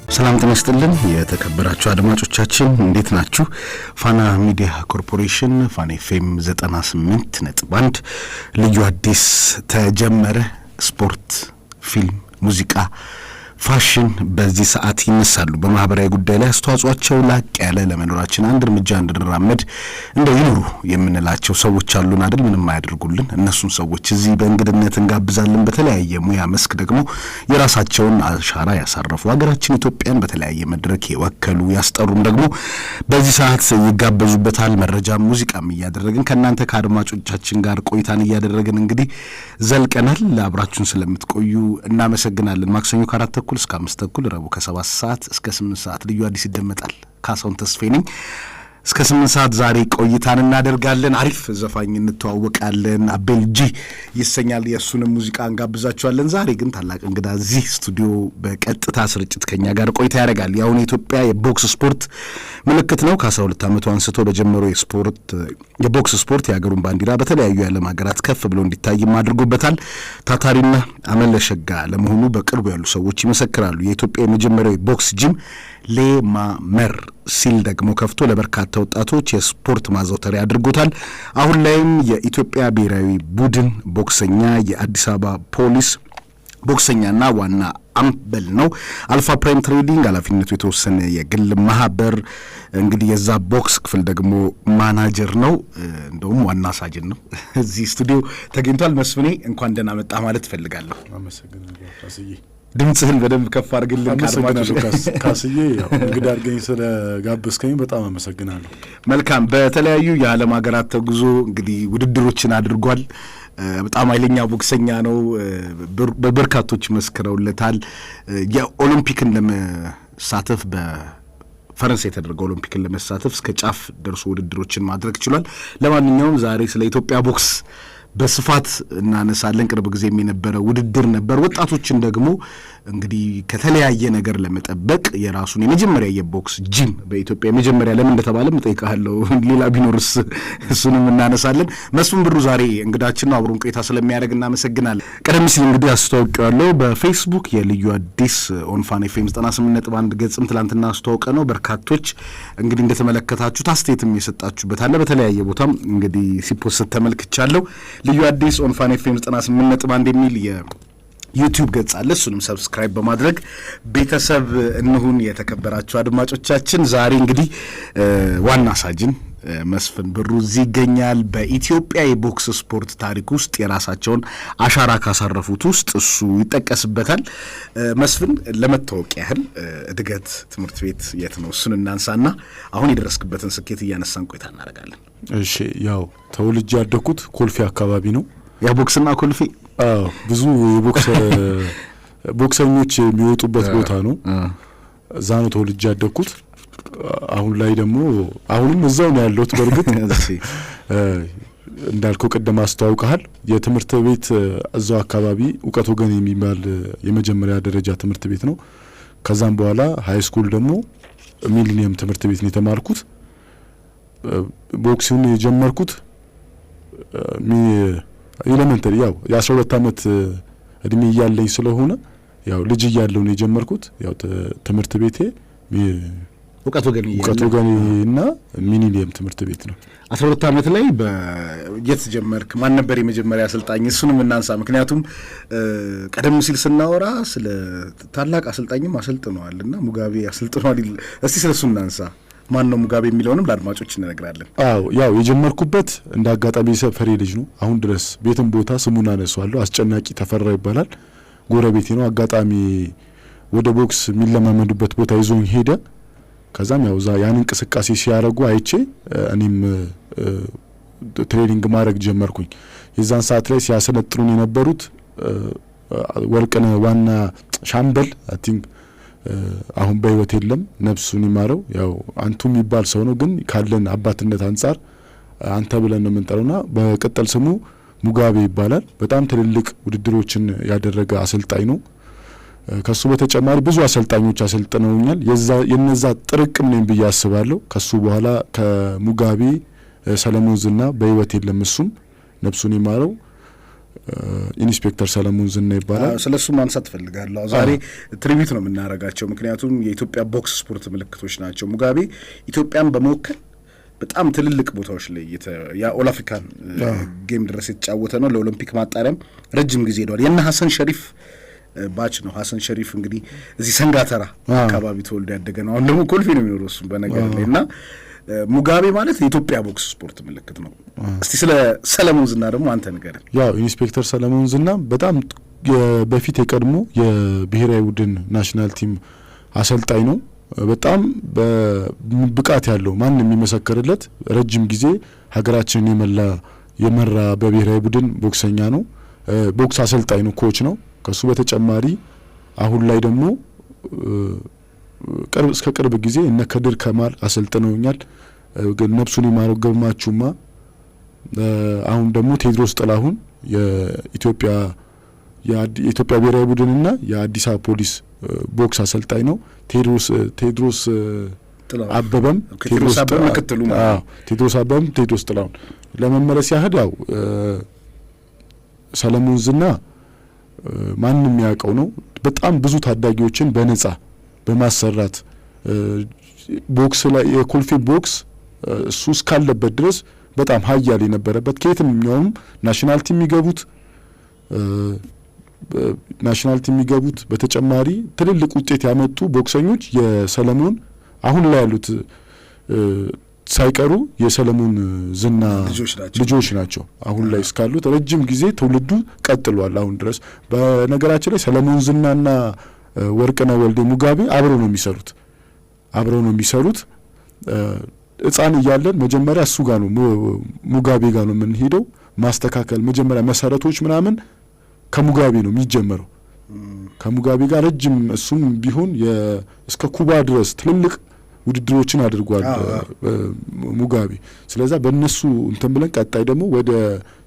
ሰላም ጤና ይስጥልን የተከበራችሁ አድማጮቻችን እንዴት ናችሁ? ፋና ሚዲያ ኮርፖሬሽን ፋና ኤፍኤም 98.1 ልዩ አዲስ ተጀመረ። ስፖርት፣ ፊልም፣ ሙዚቃ፣ ፋሽን በዚህ ሰዓት ይነሳሉ። በማህበራዊ ጉዳይ ላይ አስተዋጽኦአቸው ላቅ ያለ ለመኖራችን አንድ እርምጃ እንድንራመድ እንደው ይኑሩ የምንላቸው ሰዎች አሉን አይደል? ምንም አያደርጉልን እነሱን ሰዎች እዚህ በእንግድነት እንጋብዛለን። በተለያየ ሙያ መስክ ደግሞ የራሳቸውን አሻራ ያሳረፉ ሀገራችን ኢትዮጵያን በተለያየ መድረክ የወከሉ ያስጠሩም ደግሞ በዚህ ሰዓት ይጋበዙበታል። መረጃም ሙዚቃም እያደረግን ከእናንተ ከአድማጮቻችን ጋር ቆይታን እያደረግን እንግዲህ ዘልቀናል። አብራችሁን ስለምትቆዩ እናመሰግናለን። ማክሰኞ ከ4 ተኩል እስከ 5 ተኩል፣ ረቡዕ ከ7 ሰዓት እስከ 8 ሰዓት ልዩ አዲስ ይደመጣል። ካሳሁን ተስፋዬ ነኝ። እስከ 8 ሰዓት ዛሬ ቆይታን እናደርጋለን። አሪፍ ዘፋኝ እንተዋወቃለን። አቤል ጂ ይሰኛል። የእሱንም ሙዚቃ እንጋብዛችኋለን። ዛሬ ግን ታላቅ እንግዳ እዚህ ስቱዲዮ በቀጥታ ስርጭት ከኛ ጋር ቆይታ ያደርጋል። ያው የኢትዮጵያ የቦክስ ስፖርት ምልክት ነው። ከ12 ዓመቱ አንስቶ በጀመረው የቦክስ ስፖርት የሀገሩን ባንዲራ በተለያዩ የዓለም ሀገራት ከፍ ብሎ እንዲታይም አድርጎበታል። ታታሪና አመለሸጋ ለመሆኑ በቅርቡ ያሉ ሰዎች ይመሰክራሉ። የኢትዮጵያ የመጀመሪያው የቦክስ ጂም ሌማመር ሲል ደግሞ ከፍቶ ለበርካታ ወጣቶች የስፖርት ማዘውተሪያ አድርጎታል። አሁን ላይም የኢትዮጵያ ብሔራዊ ቡድን ቦክሰኛ፣ የአዲስ አበባ ፖሊስ ቦክሰኛና ዋና አምበል ነው። አልፋ ፕራይም ትሬዲንግ ኃላፊነቱ የተወሰነ የግል ማህበር እንግዲህ የዛ ቦክስ ክፍል ደግሞ ማናጀር ነው። እንደውም ዋና ሳጅን ነው። እዚህ ስቱዲዮ ተገኝቷል። መስፍኔ እንኳን ደህና መጣ ማለት እፈልጋለሁ። አመሰግናለሁ ካስዬ። ድምጽህን በደንብ ከፍ አድርግልን። አመሰግናለሁ ካስዬ። እንግዳ አድርገኝ ስለጋበዝከኝ በጣም አመሰግናለሁ። መልካም። በተለያዩ የዓለም ሀገራት ተጉዞ እንግዲህ ውድድሮችን አድርጓል። በጣም ኃይለኛ ቦክሰኛ ነው። በበርካቶች መስክረውለታል። የኦሎምፒክን ለመሳተፍ በፈረንሳይ የተደረገው ኦሎምፒክን ለመሳተፍ እስከ ጫፍ ደርሶ ውድድሮችን ማድረግ ችሏል። ለማንኛውም ዛሬ ስለ ኢትዮጵያ ቦክስ በስፋት እናነሳለን። ቅርብ ጊዜ የነበረ ውድድር ነበር። ወጣቶችን ደግሞ እንግዲህ ከተለያየ ነገር ለመጠበቅ የራሱን የመጀመሪያ የቦክስ ጂም በኢትዮጵያ የመጀመሪያ ለምን እንደተባለም እጠይቃለሁ። ሌላ ቢኖርስ እሱንም እናነሳለን። መስፍን ብሩ ዛሬ እንግዳችን ነው። አብሮን ቆይታ ስለሚያደርግ እናመሰግናለን። ቀደም ሲል እንግዲህ አስተዋውቀዋለሁ። በፌስቡክ የልዩ አዲስ ኦን ፋና ኤፍኤም 98.1 ገጽም ትላንትና አስተዋውቀ ነው። በርካቶች እንግዲህ እንደተመለከታችሁት አስተያየትም የሰጣችሁበት አለ። በተለያየ ቦታም እንግዲህ ሲፖስት ተመልክቻለሁ። ልዩ አዲስ ኦን ፋና ኤፍኤም 98.1 የሚል የዩቲዩብ ገጽ አለ። እሱንም ሰብስክራይብ በማድረግ ቤተሰብ እንሁን። የተከበራችሁ አድማጮቻችን ዛሬ እንግዲህ ዋና ሳጅን መስፍን ብሩ እዚህ ይገኛል። በኢትዮጵያ የቦክስ ስፖርት ታሪክ ውስጥ የራሳቸውን አሻራ ካሳረፉት ውስጥ እሱ ይጠቀስበታል። መስፍን ለመታወቅ ያህል እድገት ትምህርት ቤት የት ነው? እሱን እናንሳና አሁን የደረስክበትን ስኬት እያነሳን ቆይታ እናደርጋለን። እሺ፣ ያው ተወልጄ ያደኩት ኮልፌ አካባቢ ነው። ያ ቦክስና ኮልፌ ብዙ ቦክሰኞች የሚወጡበት ቦታ ነው። እዛ ነው ተወልጄ ያደኩት። አሁን ላይ ደግሞ አሁንም እዛው ነው ያለሁት። በርግጥ እንዳልከው ቀደም አስተዋውቀሃል። የትምህርት ቤት እዛው አካባቢ እውቀት ወገን የሚባል የመጀመሪያ ደረጃ ትምህርት ቤት ነው። ከዛም በኋላ ሃይ ስኩል ደግሞ ሚሊኒየም ትምህርት ቤት ነው የተማርኩት። ቦክሲንግ የጀመርኩት ኤሌመንተሪ ያው የ12 ዓመት እድሜ እያለኝ ስለሆነ ያው ልጅ እያለሁ ነው የጀመርኩት። ያው ትምህርት ቤቴ እውቀት ወገንና ሚሊኒየም ትምህርት ቤት ነው። 12 ዓመት ላይ በየት ጀመርክ? ማን ነበር የመጀመሪያ አሰልጣኝ? እሱንም እናንሳ። ምክንያቱም ቀደም ሲል ስናወራ ስለ ታላቅ አሰልጣኝም አሰልጥነዋልና ሙጋቤ አሰልጥነዋል። እስቲ ስለሱ እናንሳ። ማን ነው ሙጋቤ የሚለውንም ለአድማጮች እንነግራለን። ያው የጀመርኩበት እንደ አጋጣሚ ሰፈሬ ልጅ ነው። አሁን ድረስ ቤትም ቦታ ስሙን አነሳዋለሁ። አስጨናቂ ተፈራ ይባላል። ጎረቤቴ ነው። አጋጣሚ ወደ ቦክስ የሚለማመዱበት ቦታ ይዞኝ ሄደ። ከዛም ያው ያን እንቅስቃሴ ሲያደርጉ አይቼ እኔም ትሬኒንግ ማድረግ ጀመርኩኝ። የዛን ሰዓት ላይ ሲያሰለጥኑን የነበሩት ወርቅነህ ዋና ሻምበል አይ ቲንክ አሁን በህይወት የለም፣ ነፍሱን ይማረው። ያው አንቱ የሚባል ሰው ነው፣ ግን ካለን አባትነት አንፃር አንተ ብለን ነው የምንጠራውና በቀጠል ስሙ ሙጋቤ ይባላል። በጣም ትልልቅ ውድድሮችን ያደረገ አሰልጣኝ ነው። ከሱ በተጨማሪ ብዙ አሰልጣኞች አሰልጥነውኛል። የነዛ ጥርቅም ነኝ ብዬ አስባለሁ። ከሱ በኋላ ከሙጋቤ ሰለሞን ዝና በህይወት የለም፣ እሱም ነፍሱን ይማረው። ኢንስፔክተር ሰለሞን ዝና ይባላል። ስለሱ ማንሳት ፈልጋለሁ። ዛሬ ትሪቢዩት ነው የምናረጋቸው፣ ምክንያቱም የኢትዮጵያ ቦክስ ስፖርት ምልክቶች ናቸው። ሙጋቤ ኢትዮጵያን በመወከል በጣም ትልልቅ ቦታዎች ላይ የኦል አፍሪካን ጌም ድረስ የተጫወተ ነው። ለኦሎምፒክ ማጣሪያም ረጅም ጊዜ ሄዷል። የነ ሐሰን ሸሪፍ ባች ነው። ሐሰን ሸሪፍ እንግዲህ እዚህ ሰንጋተራ አካባቢ ተወልዶ ያደገ ነው። አሁን ደግሞ ኮልፌ ነው የሚኖረው እሱ በነገር ላይ እና ሙጋቤ ማለት የኢትዮጵያ ቦክስ ስፖርት ምልክት ነው። እስቲ ስለ ሰለሞን ዝና ደግሞ አንተ ንገረን። ያው ኢንስፔክተር ሰለሞን ዝና በጣም በፊት የቀድሞ የብሔራዊ ቡድን ናሽናል ቲም አሰልጣኝ ነው። በጣም በብቃት ያለው ማንም የሚመሰክርለት ረጅም ጊዜ ሀገራችንን የመራ በብሔራዊ ቡድን ቦክሰኛ ነው። ቦክስ አሰልጣኝ ነው፣ ኮች ነው። ከሱ በተጨማሪ አሁን ላይ ደግሞ እስከ ቅርብ ጊዜ እነ ከድር ከማል አሰልጥነውኛል። ነፍሱን ይማረው ገርማችሁማ። አሁን ደግሞ ቴድሮስ ጥላሁን የኢትዮጵያ ብሔራዊ ቡድንና የአዲስ አበባ ፖሊስ ቦክስ አሰልጣኝ ነው። ቴድሮስ አበበም ቴድሮስ ጥላሁን ለመመለስ ያህል ያው ሰለሞን ዝና ማንም ያውቀው ነው። በጣም ብዙ ታዳጊዎችን በነጻ በማሰራት ቦክስ ላይ የኮልፌ ቦክስ እሱ እስካለበት ድረስ በጣም ሀያል የነበረበት ከየትኛውም ናሽናል ቲም የሚገቡት በተጨማሪ ትልልቅ ውጤት ያመጡ ቦክሰኞች የሰለሞን አሁን ላይ ያሉት ሳይቀሩ የሰለሞን ዝና ልጆች ናቸው። አሁን ላይ እስካሉት ረጅም ጊዜ ትውልዱ ቀጥሏል አሁን ድረስ። በነገራችን ላይ ሰለሞን ዝናና ወርቅነህ ወልዴ ሙጋቤ አብረው ነው የሚሰሩት። ሕፃን እያለን መጀመሪያ እሱ ጋር ነው ሙጋቤ ጋር ነው የምንሄደው። ማስተካከል መጀመሪያ መሰረቶች ምናምን ከሙጋቤ ነው የሚጀመረው። ከሙጋቤ ጋር ረጅም እሱም ቢሆን እስከ ኩባ ድረስ ትልልቅ ውድድሮችን አድርጓል ሙጋቤ። ስለዛ በእነሱ እንትን ብለን ቀጣይ ደግሞ ወደ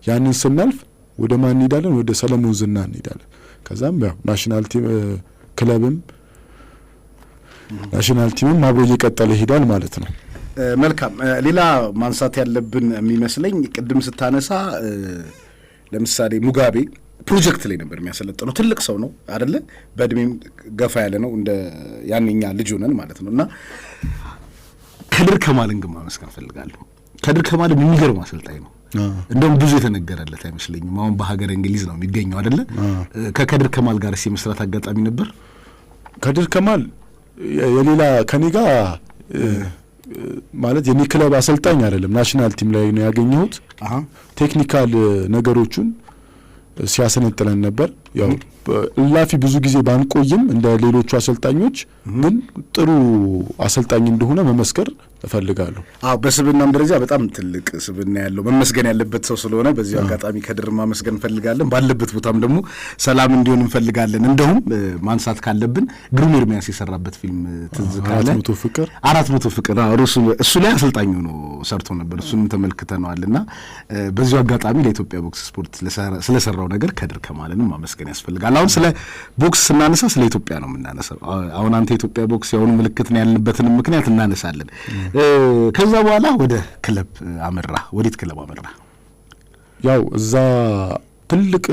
ያንን ስናልፍ ወደ ማን እንሄዳለን? ወደ ሰለሞን ዝና እንሄዳለን። ከዛም ያው ናሽናል ቲምም አብሮ እየቀጠለ ይሄዳል ማለት ነው። መልካም። ሌላ ማንሳት ያለብን የሚመስለኝ ቅድም ስታነሳ ለምሳሌ ሙጋቤ ፕሮጀክት ላይ ነበር የሚያሰለጥነው። ትልቅ ሰው ነው አይደለ? በእድሜም ገፋ ያለ ነው፣ እንደ ያንኛ ልጅ ሆነን ማለት ነው። እና ከድር ከማልን ግን ማመስገን ፈልጋለሁ። ከድር ከማል የሚገርም አሰልጣኝ ነው። እንደውም ብዙ የተነገረለት አይመስለኝም። አሁን በሀገር እንግሊዝ ነው የሚገኘው አይደለ? ከከድር ከማል ጋር የመስራት አጋጣሚ ነበር። ከድር ከማል የሌላ ከኔ ጋር ማለት የኔ ክለብ አሰልጣኝ አይደለም፣ ናሽናል ቲም ላይ ነው ያገኘሁት። ቴክኒካል ነገሮቹን ሲያሰነጥለን ነበር። ያው እላፊ ብዙ ጊዜ ባንቆይም እንደ ሌሎቹ አሰልጣኞች ግን ጥሩ አሰልጣኝ እንደሆነ መመስከር እፈልጋለሁ። በስብናም ደረጃ በጣም ትልቅ ስብና ያለው መመስገን ያለበት ሰው ስለሆነ በዚህ አጋጣሚ ከድር ማመስገን እንፈልጋለን። ባለበት ቦታም ደግሞ ሰላም እንዲሆን እንፈልጋለን። እንደውም ማንሳት ካለብን ግሩም ኤርሚያስ የሰራበት ፊልም ትዝ ካለ 400 ፍቅር እሱ ላይ አሰልጣኝ ሆኖ ሰርቶ ነበር። እሱንም ተመልክተነዋልና በዚሁ አጋጣሚ ለኢትዮጵያ ቦክስ ስፖርት ስለሰራው ነገር ከድር ከማልንም ማመስገን ያስፈልጋል። አሁን ስለ ቦክስ ስናነሳ ስለ ኢትዮጵያ ነው የምናነሳው። አሁን አንተ ኢትዮጵያ ቦክስ የሆኑ ምልክት ነው ያልንበትን ምክንያት እናነሳለን። ከዛ በኋላ ወደ ክለብ አመራ። ወዴት ክለብ አመራ? ያው እዛ ትልቅ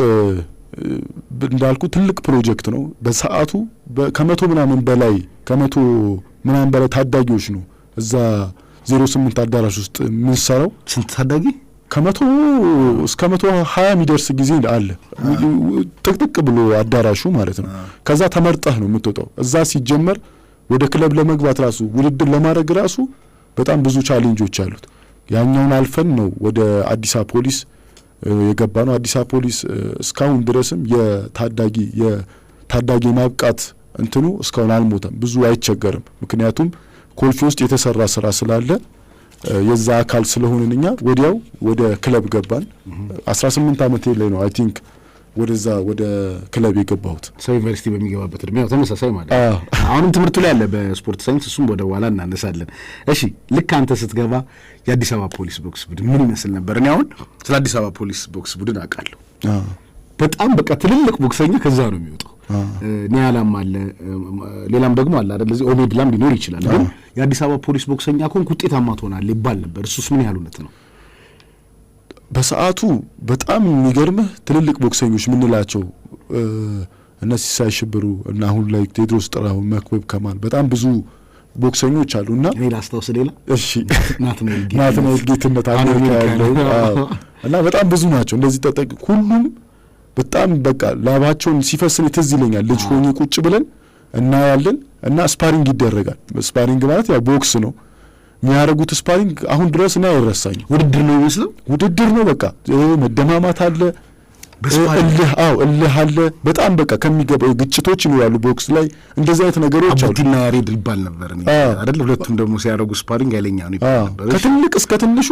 እንዳልኩ ትልቅ ፕሮጀክት ነው። በሰዓቱ ከመቶ ምናምን በላይ ታዳጊዎች ነው እዛ 08 አዳራሽ ውስጥ የምንሰራው። ስንት ታዳጊ? ከመቶ እስከ 120 የሚደርስ ጊዜ አለ። ጥቅጥቅ ብሎ አዳራሹ ማለት ነው። ከዛ ተመርጠህ ነው የምትወጣው። እዛ ሲጀመር ወደ ክለብ ለመግባት ራሱ ውድድር ለማድረግ ራሱ በጣም ብዙ ቻሌንጆች አሉት። ያኛውን አልፈን ነው ወደ አዲስ አበባ ፖሊስ የገባ ነው። አዲስ አበባ ፖሊስ እስካሁን ድረስም የታዳጊ ማብቃት እንትኑ እስካሁን አልሞተም። ብዙ አይቸገርም። ምክንያቱም ኮልፌ ውስጥ የተሰራ ስራ ስላለ የዛ አካል ስለሆንን እኛ ወዲያው ወደ ክለብ ገባን። 18 ዓመቴ ላይ ነው አይ ቲንክ ወደ ክለብ የገባሁት። ሰው ዩኒቨርሲቲ በሚገባበት እድሜ ነው ተመሳሳይ ማለት ነው። አሁንም ትምህርቱ ላይ ያለ በስፖርት ሳይንስ፣ እሱም ወደ ኋላ እናነሳለን። እሺ ልክ አንተ ስትገባ የአዲስ አበባ ፖሊስ ቦክስ ቡድን ምን ይመስል ነበር? እኔ አሁን ስለ አዲስ አበባ ፖሊስ ቦክስ ቡድን አውቃለሁ። በጣም በቃ ትልልቅ ቦክሰኛ ከዛ ነው የሚወጣው። ኒያላም አለ፣ ሌላም ደግሞ አለ አይደል? እዚህ ኦሜድላም ሊኖር ይችላል። ግን የአዲስ አበባ ፖሊስ ቦክሰኛ ኮንክ ውጤታማ ትሆናለህ ይባል ነበር። እሱስ ምን ያህል እውነት ነው? በሰዓቱ በጣም የሚገርምህ ትልልቅ ቦክሰኞች ምንላቸው እነ ሲሳይ ሽብሩ እና አሁን ላይ ቴድሮስ ጥላሁን፣ መክበብ ከማል በጣም ብዙ ቦክሰኞች አሉና እኔ ላስታውስ ሌላ እሺ ናትናኤል ጌትነት አሜሪካ ያለው እና በጣም ብዙ ናቸው እንደዚህ ተጠቅ ሁሉም በጣም በቃ ላባቸውን ሲፈስን ትዝ ይለኛል። ልጅ ሆኜ ቁጭ ብለን እናያለን እና ስፓሪንግ ይደረጋል። ስፓሪንግ ማለት ያው ቦክስ ነው የሚያደርጉት። ስፓሪንግ አሁን ድረስ ነው አይረሳኝም። ውድድር ነው ይመስለው ውድድር ነው በቃ መደማማት አለ እልህ አለ በጣም በቃ ከሚገባው ግጭቶች ይኖራሉ ቦክስ ላይ እንደዚህ አይነት ነገሮች አሉ። አቡቲና ያሬድ ይባል ነበር አይደል? ሁለቱም ደግሞ ሲያደርጉ ስፓሪንግ ኃይለኛ ነው ይባል ነበር። ከትልቅ እስከ ትንሹ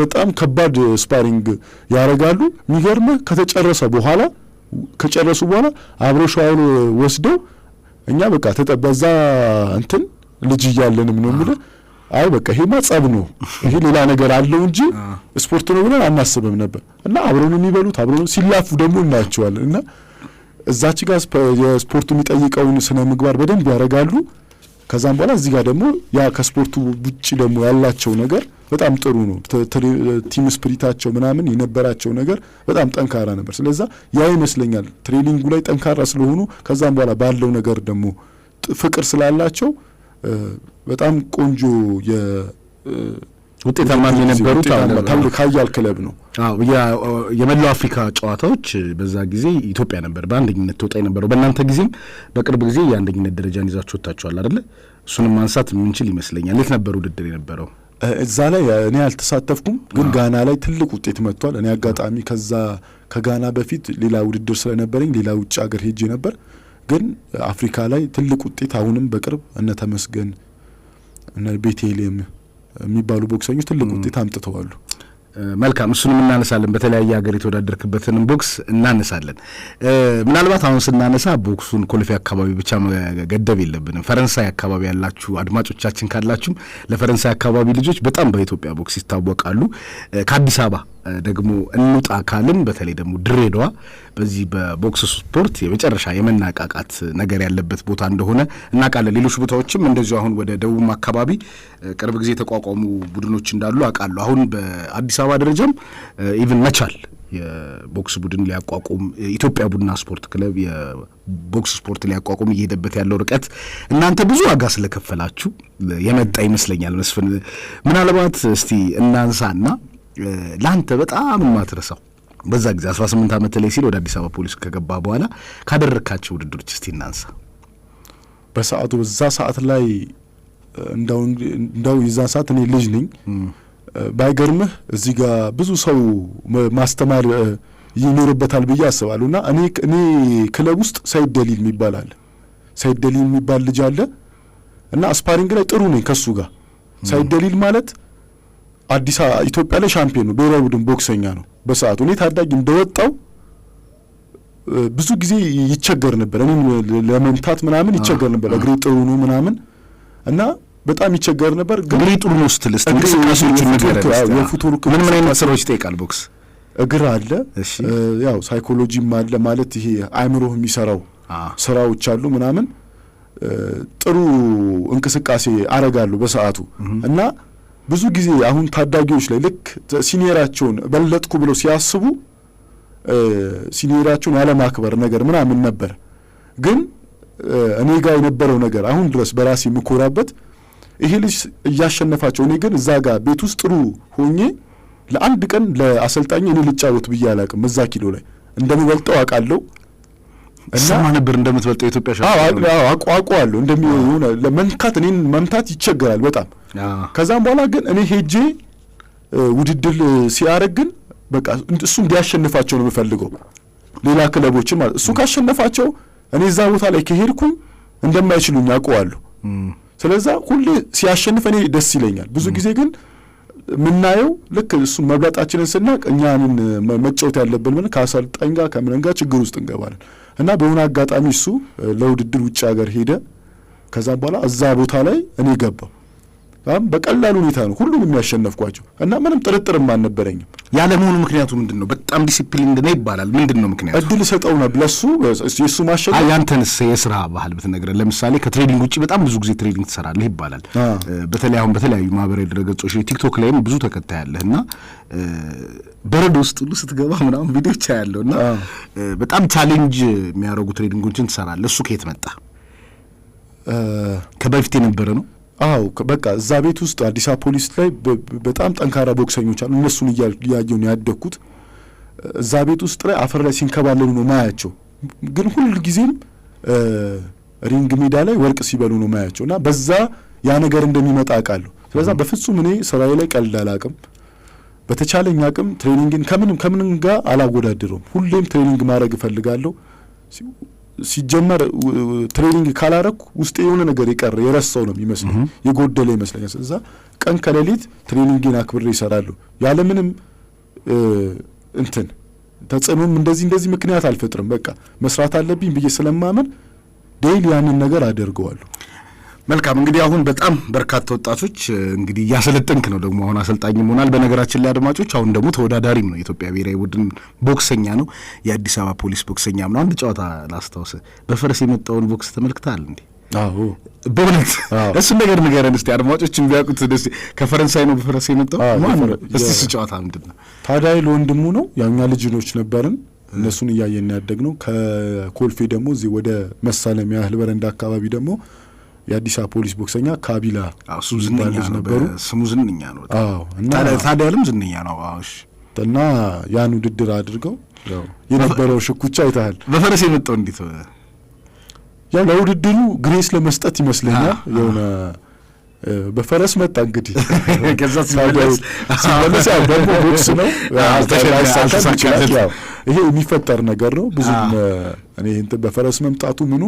በጣም ከባድ ስፓሪንግ ያደርጋሉ። የሚገርምህ ከጨረሱ በኋላ አብረው ሻወር ወስደው እኛ በቃ ተጠበዛ እንትን ልጅ እያለንም ነው የሚለው አይ በቃ ይሄማ ጸብ ነው ይሄ ሌላ ነገር አለው እንጂ ስፖርት ነው ብለን አናስብም ነበር እና አብረው የሚበሉት አብረው ሲላፉ ደግሞ እናያቸዋለን እና እዛች ጋር የስፖርቱ የሚጠይቀውን ስነ ምግባር በደንብ ያደርጋሉ። ከዛም በኋላ እዚህ ጋር ደግሞ ያ ከስፖርቱ ውጪ ደግሞ ያላቸው ነገር በጣም ጥሩ ነው። ቲም ስፒሪታቸው ምናምን የነበራቸው ነገር በጣም ጠንካራ ነበር። ስለዚህ ያ ይመስለኛል ትሬኒንጉ ላይ ጠንካራ ስለሆኑ ከዛም በኋላ ባለው ነገር ደግሞ ፍቅር ስላላቸው በጣም ቆንጆ ውጤታማ የነበሩት ካያል ክለብ ነው። የመላው አፍሪካ ጨዋታዎች በዛ ጊዜ ኢትዮጵያ ነበር በአንደኝነት ተወጣ የነበረው። በእናንተ ጊዜም በቅርብ ጊዜ የአንደኝነት ደረጃን ይዛችሁ ወጣችኋል አይደለ? እሱንም ማንሳት የምንችል ይመስለኛል። የት ነበር ውድድር የነበረው? እዛ ላይ እኔ አልተሳተፍኩም፣ ግን ጋና ላይ ትልቅ ውጤት መጥቷል። እኔ አጋጣሚ ከጋና በፊት ሌላ ውድድር ስለነበረኝ ሌላ ውጭ ሀገር ሄጄ ነበር። ግን አፍሪካ ላይ ትልቅ ውጤት አሁንም በቅርብ እነ ተመስገን እነ ቤቴሌም የሚባሉ ቦክሰኞች ትልቅ ውጤት አምጥተዋሉ። መልካም እሱንም እናነሳለን። በተለያየ ሀገር የተወዳደርክበትንም ቦክስ እናነሳለን። ምናልባት አሁን ስናነሳ ቦክሱን ኮልፌ አካባቢ ብቻ መገደብ የለብንም። ፈረንሳይ አካባቢ ያላችሁ አድማጮቻችን ካላችሁም ለፈረንሳይ አካባቢ ልጆች በጣም በኢትዮጵያ ቦክስ ይታወቃሉ። ከአዲስ አበባ ደግሞ እንውጣ ካልን በተለይ ደግሞ ድሬዳዋ በዚህ በቦክስ ስፖርት የመጨረሻ የመናቃቃት ነገር ያለበት ቦታ እንደሆነ እናውቃለን። ሌሎች ቦታዎችም እንደዚሁ አሁን ወደ ደቡብ አካባቢ ቅርብ ጊዜ የተቋቋሙ ቡድኖች እንዳሉ አውቃለሁ። አሁን በአዲስ አበባ ደረጃም ኢቭን መቻል የቦክስ ቡድን ሊያቋቁም ኢትዮጵያ ቡና ስፖርት ክለብ የቦክስ ስፖርት ሊያቋቁም እየሄደበት ያለው ርቀት እናንተ ብዙ ዋጋ ስለከፈላችሁ የመጣ ይመስለኛል። መስፍን ምናልባት እስቲ እናንሳና ለአንተ በጣም የማትረሳው በዛ ጊዜ 18 ዓመት ላይ ሲል ወደ አዲስ አበባ ፖሊስ ከገባ በኋላ ካደረካቸው ውድድሮች እስቲ እናንሳ። በሰዓቱ በዛ ሰዓት ላይ እንደው የዛ ሰዓት እኔ ልጅ ነኝ። ባይገርምህ እዚህ ጋር ብዙ ሰው ማስተማር ይኖርበታል ብዬ አስባለሁና እኔ ክለብ ውስጥ ሰይድ ደሊል የሚባል አለ። ሰይድ ደሊል የሚባል ልጅ አለ እና ስፓሪንግ ላይ ጥሩ ነኝ ከሱ ጋር። ሰይድ ደሊል ማለት አዲስ ኢትዮጵያ ላይ ሻምፒዮን ነው፣ ብሔራዊ ቡድን ቦክሰኛ ነው በሰዓቱ። እኔ ታዳጊ እንደወጣው ብዙ ጊዜ ይቸገር ነበር፣ እኔም ለመምታት ምናምን ይቸገር ነበር። እግሬ ጥሩ ነው ምናምን እና በጣም ይቸገር ነበር። እግሬ ጥሩ ነው ስትል እንቅስቃሴዎችን ነገር የፉቱሩ ምን አይነት ስራዎች ይጠይቃል ቦክስ? እግር አለ፣ ያው ሳይኮሎጂም አለ ማለት ይሄ አእምሮህ የሚሰራው ስራዎች አሉ ምናምን። ጥሩ እንቅስቃሴ አረጋለሁ በሰዓቱ እና ብዙ ጊዜ አሁን ታዳጊዎች ላይ ልክ ሲኒየራቸውን በለጥኩ ብለው ሲያስቡ ሲኒየራቸውን ያለማክበር ነገር ምናምን ነበር። ግን እኔ ጋር የነበረው ነገር አሁን ድረስ በራሴ የምኮራበት ይሄ ልጅ እያሸነፋቸው፣ እኔ ግን እዛ ጋር ቤት ውስጥ ጥሩ ሆኜ ለአንድ ቀን ለአሰልጣኝ እኔ ልጫወት ብዬ አላውቅም። እዛ ኪሎ ላይ እንደምበልጠው አውቃለሁ እና ነበር እንደምትበልጠው ኢትዮጵያ ሻምፒዮን አውቀዋለሁ። እንደሚሆነ ለመንካት እኔን መምታት ይቸገራል በጣም። ከዛም በኋላ ግን እኔ ሄጄ ውድድር ሲያደርግ ግን በቃ እሱ እንዲያሸንፋቸው ነው የምፈልገው፣ ሌላ ክለቦችን ማለት እሱ ካሸነፋቸው እኔ እዛ ቦታ ላይ ከሄድኩኝ እንደማይችሉኝ አውቀዋለሁ። ስለዛ ሁሌ ሲያሸንፍ እኔ ደስ ይለኛል። ብዙ ጊዜ ግን ምናየው ልክ እሱ መብላጣችንን ስናቅ እኛንን መጫወት ያለብን ምን ከአሰልጣኝ ጋር ከምን ጋር ችግር ውስጥ እንገባለን እና በሆነ አጋጣሚ እሱ ለውድድር ውጭ ሀገር ሄደ። ከዛ በኋላ እዛ ቦታ ላይ እኔ ገባው። በቀላል ሁኔታ ነው ሁሉንም ያሸነፍኳቸው እና ምንም ጥርጥርም አልነበረኝም። ያለመሆኑ ምክንያቱ ምንድነው? በጣም ዲሲፕሊን ነው ይባላል። ምንድነው ምክንያቱ? እድል ሰጠው ነው ለሱ የሱ ማሸነፍ። ያንተንስ የስራ ባህል ብትነግረን። ለምሳሌ ከትሬዲንግ ውጪ በጣም ብዙ ጊዜ ትሬዲንግ ትሰራለህ ይባላል። በተለይ አሁን በተለያዩ ማህበራዊ ድረገጾች ቲክቶክ ላይም ብዙ ተከታይ ያለህና በረዶ ውስጥ ሁሉ ስትገባ ምናምን ቪዲዮች ያለውና በጣም ቻሌንጅ የሚያደርጉ ትሬዲንጎችን ትሰራለህ። እሱ ከየት መጣ? ከበፊት የነበረ ነው? አዎ በቃ እዛ ቤት ውስጥ አዲስ አበባ ፖሊስ ላይ በጣም ጠንካራ ቦክሰኞች አሉ። እነሱን እያየሁ ነው ያደግኩት። እዛ ቤት ውስጥ ላይ አፈር ላይ ሲንከባለሉ ነው ማያቸው። ግን ሁሉ ጊዜም ሪንግ ሜዳ ላይ ወርቅ ሲበሉ ነው ማያቸው እና በዛ ያ ነገር እንደሚመጣ አውቃለሁ። ስለዚህ በፍጹም እኔ ስራዬ ላይ ቀልድ አላውቅም። በተቻለኝ አቅም ትሬኒንግን ከምንም ጋር አላወዳድረውም። ሁሌም ትሬኒንግ ማድረግ እፈልጋለሁ። ሲጀመር ትሬኒንግ ካላረኩ ውስጥ የሆነ ነገር የረሳው ነው የሚመስለው፣ የጎደለ ይመስለኛል። ስለዛ ቀን ከሌሊት ትሬኒንግን አክብሬ ይሰራለሁ። ያለምንም ተጽዕኖም እንደዚህ ምክንያት አልፈጥርም። በቃ መስራት አለብኝ ብዬ ስለማመን ዴይሊ ያንን ነገር አደርገዋለሁ። መልካም እንግዲህ አሁን በጣም በርካታ ወጣቶች እንግዲህ እያሰለጠንክ ነው፣ ደግሞ አሁን አሰልጣኝም ሆናል። በነገራችን ላይ አድማጮች አሁን ደግሞ ተወዳዳሪም ነው። የኢትዮጵያ ብሔራዊ ቡድን ቦክሰኛ ነው፣ የአዲስ አበባ ፖሊስ ቦክሰኛም ነው። አንድ ጨዋታ ላስታውስ፣ በፈረስ የመጣውን ቦክስ ተመልክተሃል እንዴ? አዎ በእውነት እሱን ነገር ንገረን እስቲ፣ አድማጮችን ቢያውቁት ደስ። ከፈረንሳይ ነው በፈረስ የመጣው ማን ነው? እስቲ እሱ ጨዋታ ምንድን ነው? ታዲያ ለወንድሙ ነው። ያኛ ልጅኖች ነበርን፣ እነሱን እያየን ያደግነው። ከኮልፌ ደግሞ እዚህ ወደ መሳለሚያ ያህል በረንዳ አካባቢ ደግሞ የአዲስ አበባ ፖሊስ ቦክሰኛ ካቢላ ስሙ ዝነኛ ነበሩ። ስሙ ዝነኛ ነው። አዎ እና ታዲያለም ዝነኛ ነው። አዎሽ እና ያን ውድድር አድርገው የነበረው ሽኩቻ አይተሃል። በፈረስ የመጣው እንዴት ያው ለውድድሩ ግሬስ ለመስጠት ይመስለኛል የሆነ በፈረስ መጣ እንግዲህ ከዛ ሲመለስ ያው ደግሞ ቦክስ ነው ይሄ የሚፈጠር ነገር ነው። ብዙም እኔ እንትን በፈረስ መምጣቱ ምኑ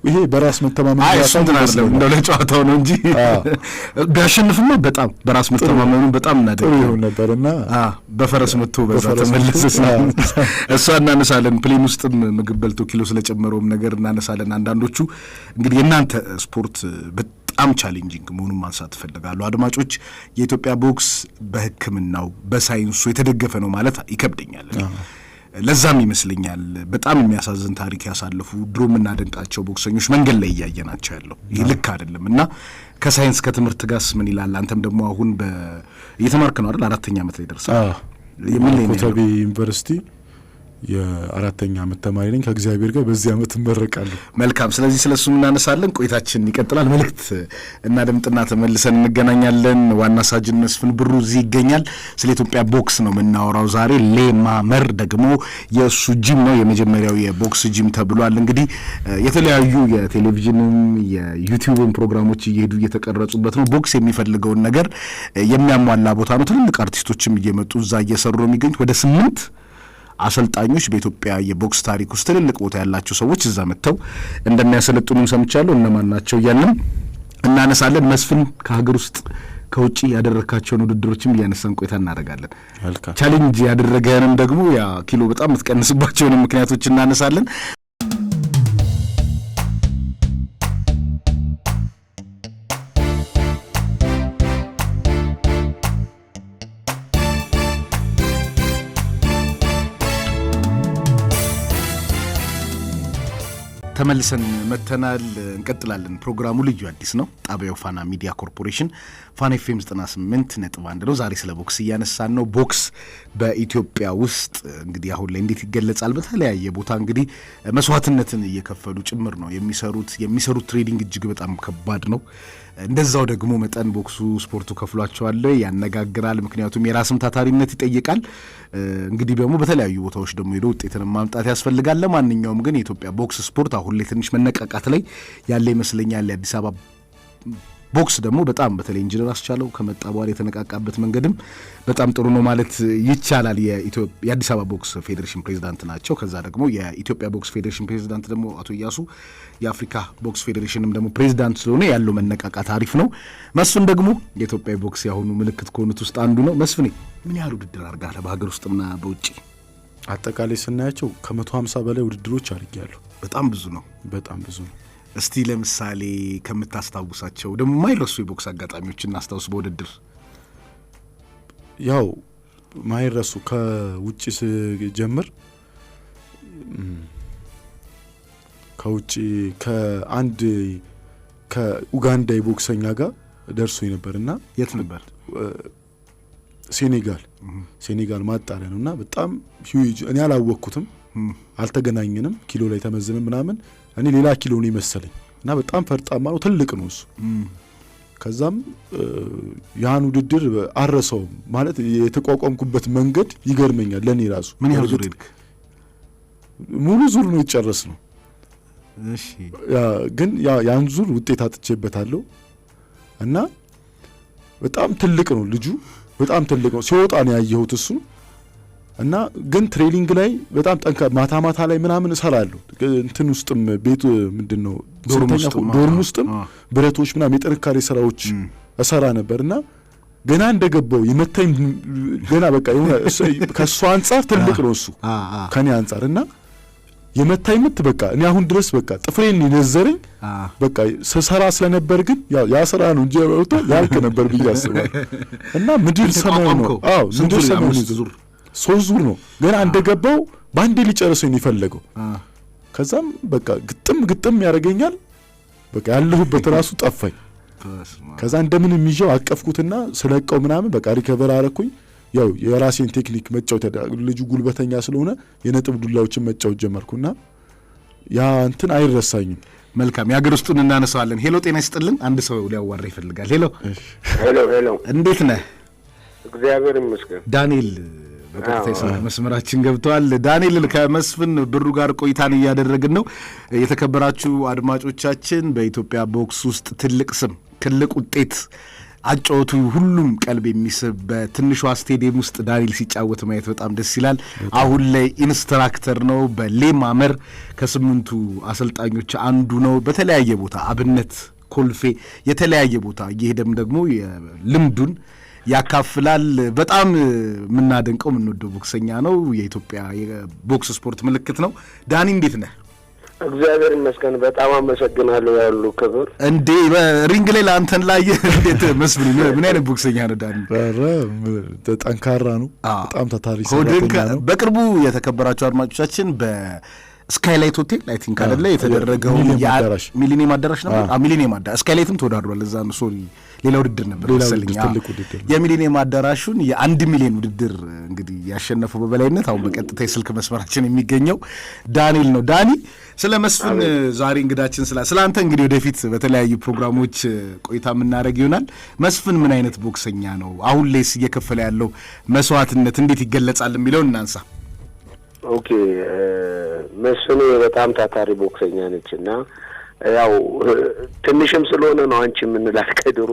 ይሄ በራስ መተማመን ያሳዝናል። እንደው ለጨዋታው ነው እንጂ ቢያሸንፍማ በጣም በራስ መተማመኑ በጣም እናደርግ ይሁን ነበርና በፈረስ መጥቶ በዛ ተመለሰ። እሷ እናነሳለን። ፕሌን ውስጥም ምግብ በልቶ ኪሎ ስለጨመረውም ነገር እናነሳለን። አንዳንዶቹ እንግዲህ የእናንተ ስፖርት በጣም ቻሌንጂንግ መሆኑን ማንሳት እፈልጋለሁ። አድማጮች የኢትዮጵያ ቦክስ በሕክምናው በሳይንሱ የተደገፈ ነው ማለት ይከብደኛል። ለዛም ይመስለኛል በጣም የሚያሳዝን ታሪክ ያሳለፉ ድሮ የምናደንቃቸው ቦክሰኞች መንገድ ላይ እያየናቸው ያለው ይህ ልክ አይደለም እና ከሳይንስ ከትምህርት ጋርስ ምን ይላል? አንተም ደግሞ አሁን እየተማርክ ነው አይደል? 4ኛ ዓመት ላይ ደርሰሃል። ኮተቤ ዩኒቨርሲቲ የ4ኛ ዓመት ተማሪ ነኝ። ከእግዚአብሔር ጋር በዚህ ዓመት እንመረቃለሁ። መልካም። ስለዚህ ስለሱ እናነሳለን። ቆይታችን ይቀጥላል። መልእክት እናደምጥና ተመልሰን እንገናኛለን። ዋና ሳጅን መስፍን ብሩ እዚህ ይገኛል። ስለ ኢትዮጵያ ቦክስ ነው የምናወራው ዛሬ። ሌማመር ደግሞ የእሱ ጂም ነው፣ የመጀመሪያው የቦክስ ጂም ተብሏል። እንግዲህ የተለያዩ የቴሌቪዥንም የዩቲዩብም ፕሮግራሞች እየሄዱ እየተቀረጹበት ነው። ቦክስ የሚፈልገውን ነገር የሚያሟላ ቦታ ነው። ትልልቅ አርቲስቶችም እየመጡ እዛ እየሰሩ ነው የሚገኙት። ወደ 8 አሰልጣኞች በኢትዮጵያ የቦክስ ታሪክ ውስጥ ትልልቅ ቦታ ያላቸው ሰዎች እዛ መጥተው እንደሚያሰለጥኑም ሰምቻለሁ። እነማን ናቸው እያልን እናነሳለን። መስፍን ከሀገር ውስጥ ከውጭ ያደረካቸውን ውድድሮችም እያነሳን ቆይታ እናደርጋለን። ቻሌንጅ ያደረገንም ደግሞ ያ ኪሎ በጣም የምትቀንስባቸውን ምክንያቶች እናነሳለን። ተመልሰን መተናል። እንቀጥላለን። ፕሮግራሙ ልዩ አዲስ ነው። ጣቢያው ፋና ሚዲያ ኮርፖሬሽን ፋና ኤፍኤም 98.1 ነው። ዛሬ ስለ ቦክስ እያነሳን ነው። ቦክስ በኢትዮጵያ ውስጥ እንግዲህ አሁን ላይ እንዴት ይገለጻል? በተለያየ ቦታ እንግዲህ መስዋዕትነትን እየከፈሉ ጭምር ነው የሚሰሩት ትሬዲንግ እጅግ በጣም ከባድ ነው። እንደዛው ደግሞ መጠን ቦክሱ ስፖርቱ ከፍሏቸዋል፣ ያነጋግራል። ምክንያቱም የራስም ታታሪነት ይጠይቃል። እንግዲህ ደግሞ በተለያዩ ቦታዎች ደግሞ ሄዶ ውጤትን ማምጣት ያስፈልጋል። ለማንኛውም ግን የኢትዮጵያ ቦክስ ስፖርት አሁን ላይ ትንሽ መነቃቃት ላይ ያለ ይመስለኛል። የአዲስ አበባ ቦክስ ደግሞ በጣም በተለይ ኢንጂነር አስቻለው ከመጣ በኋላ የተነቃቃበት መንገድም በጣም ጥሩ ነው ማለት ይቻላል። የአዲስ አበባ ቦክስ ፌዴሬሽን ፕሬዚዳንት ናቸው። ከዛ ደግሞ የኢትዮጵያ ቦክስ ፌዴሬሽን ፕሬዚዳንት ደግሞ አቶ እያሱ የአፍሪካ ቦክስ ፌዴሬሽንም ደግሞ ፕሬዚዳንት ስለሆነ ያለው መነቃቃት አሪፍ ነው። መስፍን ደግሞ የኢትዮጵያ ቦክስ ያሁኑ ምልክት ከሆኑት ውስጥ አንዱ ነው። መስፍኔ ምን ያህል ውድድር አድርጋለህ በሀገር ውስጥና በውጭ? አጠቃላይ ስናያቸው ከ150 በላይ ውድድሮች አድርጌያለሁ። በጣም ብዙ ነው። በጣም ብዙ ነው። እስቲ ለምሳሌ ከምታስታውሳቸው ደግሞ ማይረሱ የቦክስ አጋጣሚዎች እናስታውስ በውድድር። ያው ማይረሱ ከውጪ ስጀምር ከውጪ ከአንድ ከኡጋንዳ ቦክሰኛ ጋር ደርሶኝ ነበርና የት ነበር? ሴኔጋል ማጣሪያ ነውና በጣም ሂዩጅ እኔ አላወቅኩትም፣ አልተገናኘንም፣ ኪሎ ላይ ተመዝነን ምናምን እኔ ሌላ ኪሎ ነው ይመስለኝ እና በጣም ፈርጣማ ነው፣ ትልቅ ነው እሱ። ከዛም ያን ውድድር አረሰውም ማለት የተቋቋምኩበት መንገድ ይገርመኛል ለኔ ራሱ። ምን ያህል ዙር ሄድክ? ሙሉ ዙር ነው ይጨርስ ነው። እሺ ግን ያን ዙር ውጤት አጥቼበታለሁ እና በጣም ትልቅ ነው ልጁ፣ በጣም ትልቅ ነው። ሲወጣ ነው ያየሁት እሱ እና ግን ትሬኒንግ ላይ በጣም ማታ ላይ ምናምን እሰራለሁ። እንትን ውስጥም ቤቱ ምንድነው ዶርም ውስጥም ብረቶች ምናምን የጥንካሬ ስራዎች እሰራ ነበርና ገና እንደገባው የመታኝ ገና በቃ የሆነ ከሱ አንፃር ትልቅ ነው እሱ ከኔ አንፃር እና የመታኝ ምት በቃ እኔ አሁን ድረስ በቃ ጥፍሬን ይነዘረኝ በቃ ሰሰራ ስለነበር ግን ያ ስራ ነው እንጂ ያልክ ነበር ብዬ አስባለሁ። እና ምድር ሰማይ ነው። ምድር ሰማይ ነው። 3 ዙር ነው ገና እንደገባው ባንዴ ሊጨርሰኝ ይፈልገው። ከዛም በቃ ግጥም ያረጋኛል። በቃ ያለሁበት ራሱ ጠፋኝ። ከዛ እንደምን የሚጀው አቀፍኩትና ስለቀው ምናምን በቃ ሪከቨር አረኩኝ። ያው የራሴን ቴክኒክ መጫወት ልጁ ጉልበተኛ ስለሆነ የነጥብ ዱላዎችን መጫወት ጀመርኩና ያ እንትን አይረሳኝም። መልካም የሀገር ውስጡን እናነሳዋለን። ሄሎ ጤና ይስጥልን። አንድ ሰው ሊያዋራ ይፈልጋል። ሄሎ እንዴት ነህ? እግዚአብሔር ይመስገን። ዳንኤል በቀጥታ መስመራችን ገብቷል። ዳንኤል ከመስፍን ብሩ ጋር ቆይታን እያደረግን ነው። የተከበራችሁ አድማጮቻችን በኢትዮጵያ ቦክስ ውስጥ ትልቅ ስም ትልቅ ውጤት አጫወቱ ሁሉም ቀልብ የሚስብ በትንሿ ስቴዲየም ውስጥ ዳንኤል ሲጫወት ማየት በጣም ደስ ይላል። አሁን ላይ ኢንስትራክተር ነው። በሌማመር ከ8ቱ አሰልጣኞች አንዱ ነው። በተለያየ ቦታ አብነት፣ ኮልፌ የተለያየ ቦታ እየሄደም ደግሞ ልምዱን ያካፍላል። በጣም የምናደንቀው የምንወደው ቦክሰኛ ነው። የኢትዮጵያ የቦክስ ስፖርት ምልክት ነው። ዳኒ እንዴት ነህ? እግዚአብሔር ይመስገን። በጣም አመሰግናለሁ። ያሉ ክብር እንዴ ሪንግ ላይ ለአንተን ላይ እንዴት መስፍን ምን አይነት ቦክሰኛ ነው ዳኒ? ጠንካራ ነው። በጣም ታታሪ ሰራተኛ ነው። በቅርቡ የተከበራችሁ አድማጮቻችን ስካይላይት ሆቴል አይ ቲንክ አይደለ የተደረገው ሚሊኒየም አዳራሽ ነበር። ሚሊኒየም አዳራሽ ስካይላይትም ተወዳድሯል። እዛ ነው ሶሪ ሌላ ውድድር ነበር መሰለኝ። የሚሊኒየም አዳራሹን የ1 ሚሊዮን ውድድር እንግዲህ ያሸነፈው በበላይነት አሁን በቀጥታ የስልክ መስመራችን የሚገኘው ዳንኤል ነው። ዳኒ ስለ መስፍን ዛሬ እንግዳችን ስለ አንተ እንግዲህ ወደፊት በተለያዩ ፕሮግራሞች ቆይታ የምናደርግ ይሆናል። መስፍን ምን አይነት ቦክሰኛ ነው? አሁን ላይስ እየከፈለ ያለው መስዋዕትነት እንዴት ይገለጻል የሚለውን እናንሳ። ኦኬ መስፍን በጣም ታታሪ ቦክሰኛ ነችና ያው ትንሽም ስለሆነ ነው አንቺ የምንላት ከድሩ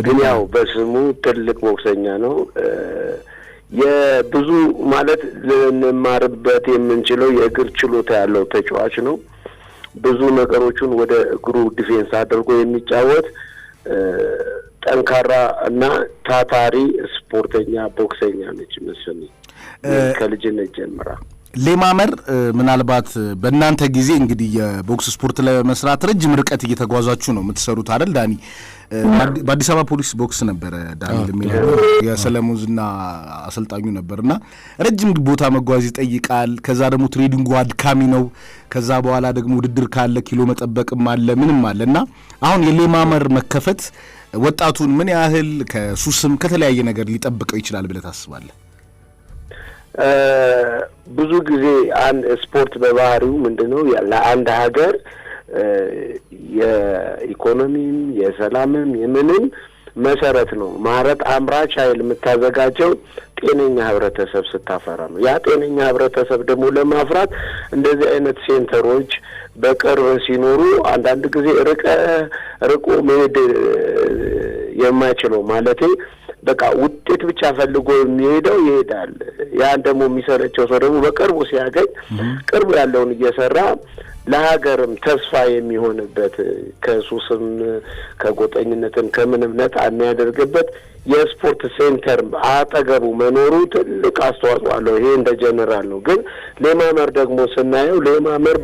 ግን ያው በስሙ ትልቅ ቦክሰኛ ነው። የብዙ ማለት ልንማርበት የምንችለው የእግር ችሎታ ያለው ተጫዋች ነው። ብዙ ነገሮችን ወደ እግሩ ዲፌንስ አድርጎ የሚጫወት ጠንካራ እና ታታሪ ስፖርተኛ ቦክሰኛ ነች መስፍን ከልጅነት ጀምራ። ሌማመር ምናልባት በእናንተ ጊዜ እንግዲህ የቦክስ ስፖርት ላይ መስራት ረጅም ርቀት እየተጓዛችሁ ነው የምትሰሩት አይደል ዳኒ? በአዲስ አበባ ፖሊስ ቦክስ ነበረ ዳንኤል የሚለው የሰለሞንና አሰልጣኙ ነበርና ረጅም ቦታ መጓዝ ይጠይቃል። ከዛ ደግሞ ትሬዲንጉ አድካሚ ነው። ከዛ በኋላ ደግሞ ውድድር ካለ ኪሎ መጠበቅም አለ ምንም አለና አሁን የሌማመር መከፈት ወጣቱን ምን ያህል ከሱስም ከተለያየ ነገር ሊጠብቀው ይችላል ብለህ ታስባለህ? ብዙ ጊዜ አንድ ስፖርት በባህሪው ምንድነው ለአንድ ሀገር የኢኮኖሚም የሰላምም የምንም መሰረት ነው። ማለት አምራች ኃይል የምታዘጋጀው ጤነኛ ህብረተሰብ ስታፈራ ነው። ያ ጤነኛ ህብረተሰብ ደግሞ ለማፍራት እንደዚህ አይነት ሴንተሮች በቅርብ ሲኖሩ አንዳንድ ጊዜ ርቆ መሄድ የማይችለው ማለት በቃ ውጤት ብቻ ፈልጎ የሚሄደው ይሄዳል። ያን ደግሞ የሚሰለቸው ሰው ደግሞ በቅርቡ ሲያገኝ ቅርቡ ያለውን እየሰራ ለሀገርም ተስፋ የሚሆንበት ከሱስም ከጎጠኝነትም ከምንም ነፃ የሚያደርግበት የስፖርት ሴንተር አጠገቡ መኖሩ ትልቅ አስተዋጽኦ አለው። ይሄ እንደ ጀነራል ነው። ግን ሌማመር ደግሞ ስናየው ሌማመር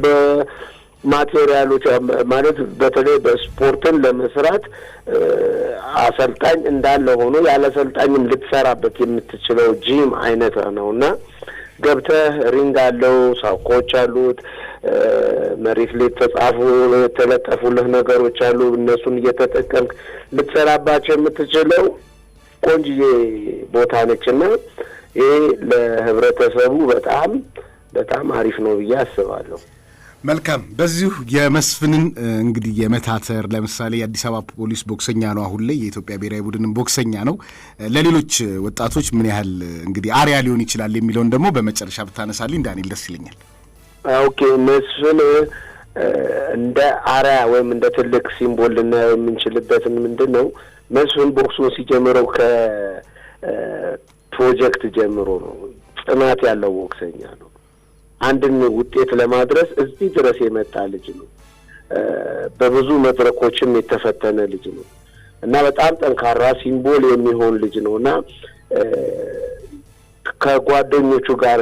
ማቴሪያሎች ማለት በተለይ በስፖርትን ለመስራት አሰልጣኝ እንዳለ ሆኖ ያለ አሰልጣኝም ልትሰራበት የምትችለው ጂም አይነት ነውና ገብተህ ሪንግ አለው፣ ሳውኮች አሉት፣ መሬት ላይ የተለጠፉልህ ነገሮች አሉ። እነሱን እየተጠቀምክ ልትሰራባቸው የምትችለው ቆንጅዬ ቦታ ነችና ይሄ ለህብረተሰቡ በጣም በጣም አሪፍ ነው ብዬ አስባለሁ። መልካም። በዚሁ የመስፍንን እንግዲህ የመታተር ለምሳሌ የአዲስ አበባ ፖሊስ ቦክሰኛ ነው አሁን ላይ፣ የኢትዮጵያ ብሔራዊ ቡድንም ቦክሰኛ ነው። ለሌሎች ወጣቶች ምን ያህል እንግዲህ አሪያ ሊሆን ይችላል የሚለውን ደግሞ በመጨረሻ ብታነሳልኝ ዳንኤል ደስ ይለኛል። ኦኬ፣ መስፍን እንደ አሪያ ወይም እንደ ትልቅ ሲምቦል ልናየው የምንችልበትን ምንድን ነው? መስፍን ቦክሱን ሲጀምረው ከፕሮጀክት ጀምሮ ነው። ጽናት ያለው ቦክሰኛ ነው። አንድን ውጤት ለማድረስ እዚህ ድረስ የመጣ ልጅ ነው። በብዙ መድረኮችም የተፈተነ ልጅ ነው እና በጣም ጠንካራ ሲምቦል የሚሆን ልጅ ነው እና ከጓደኞቹ ጋር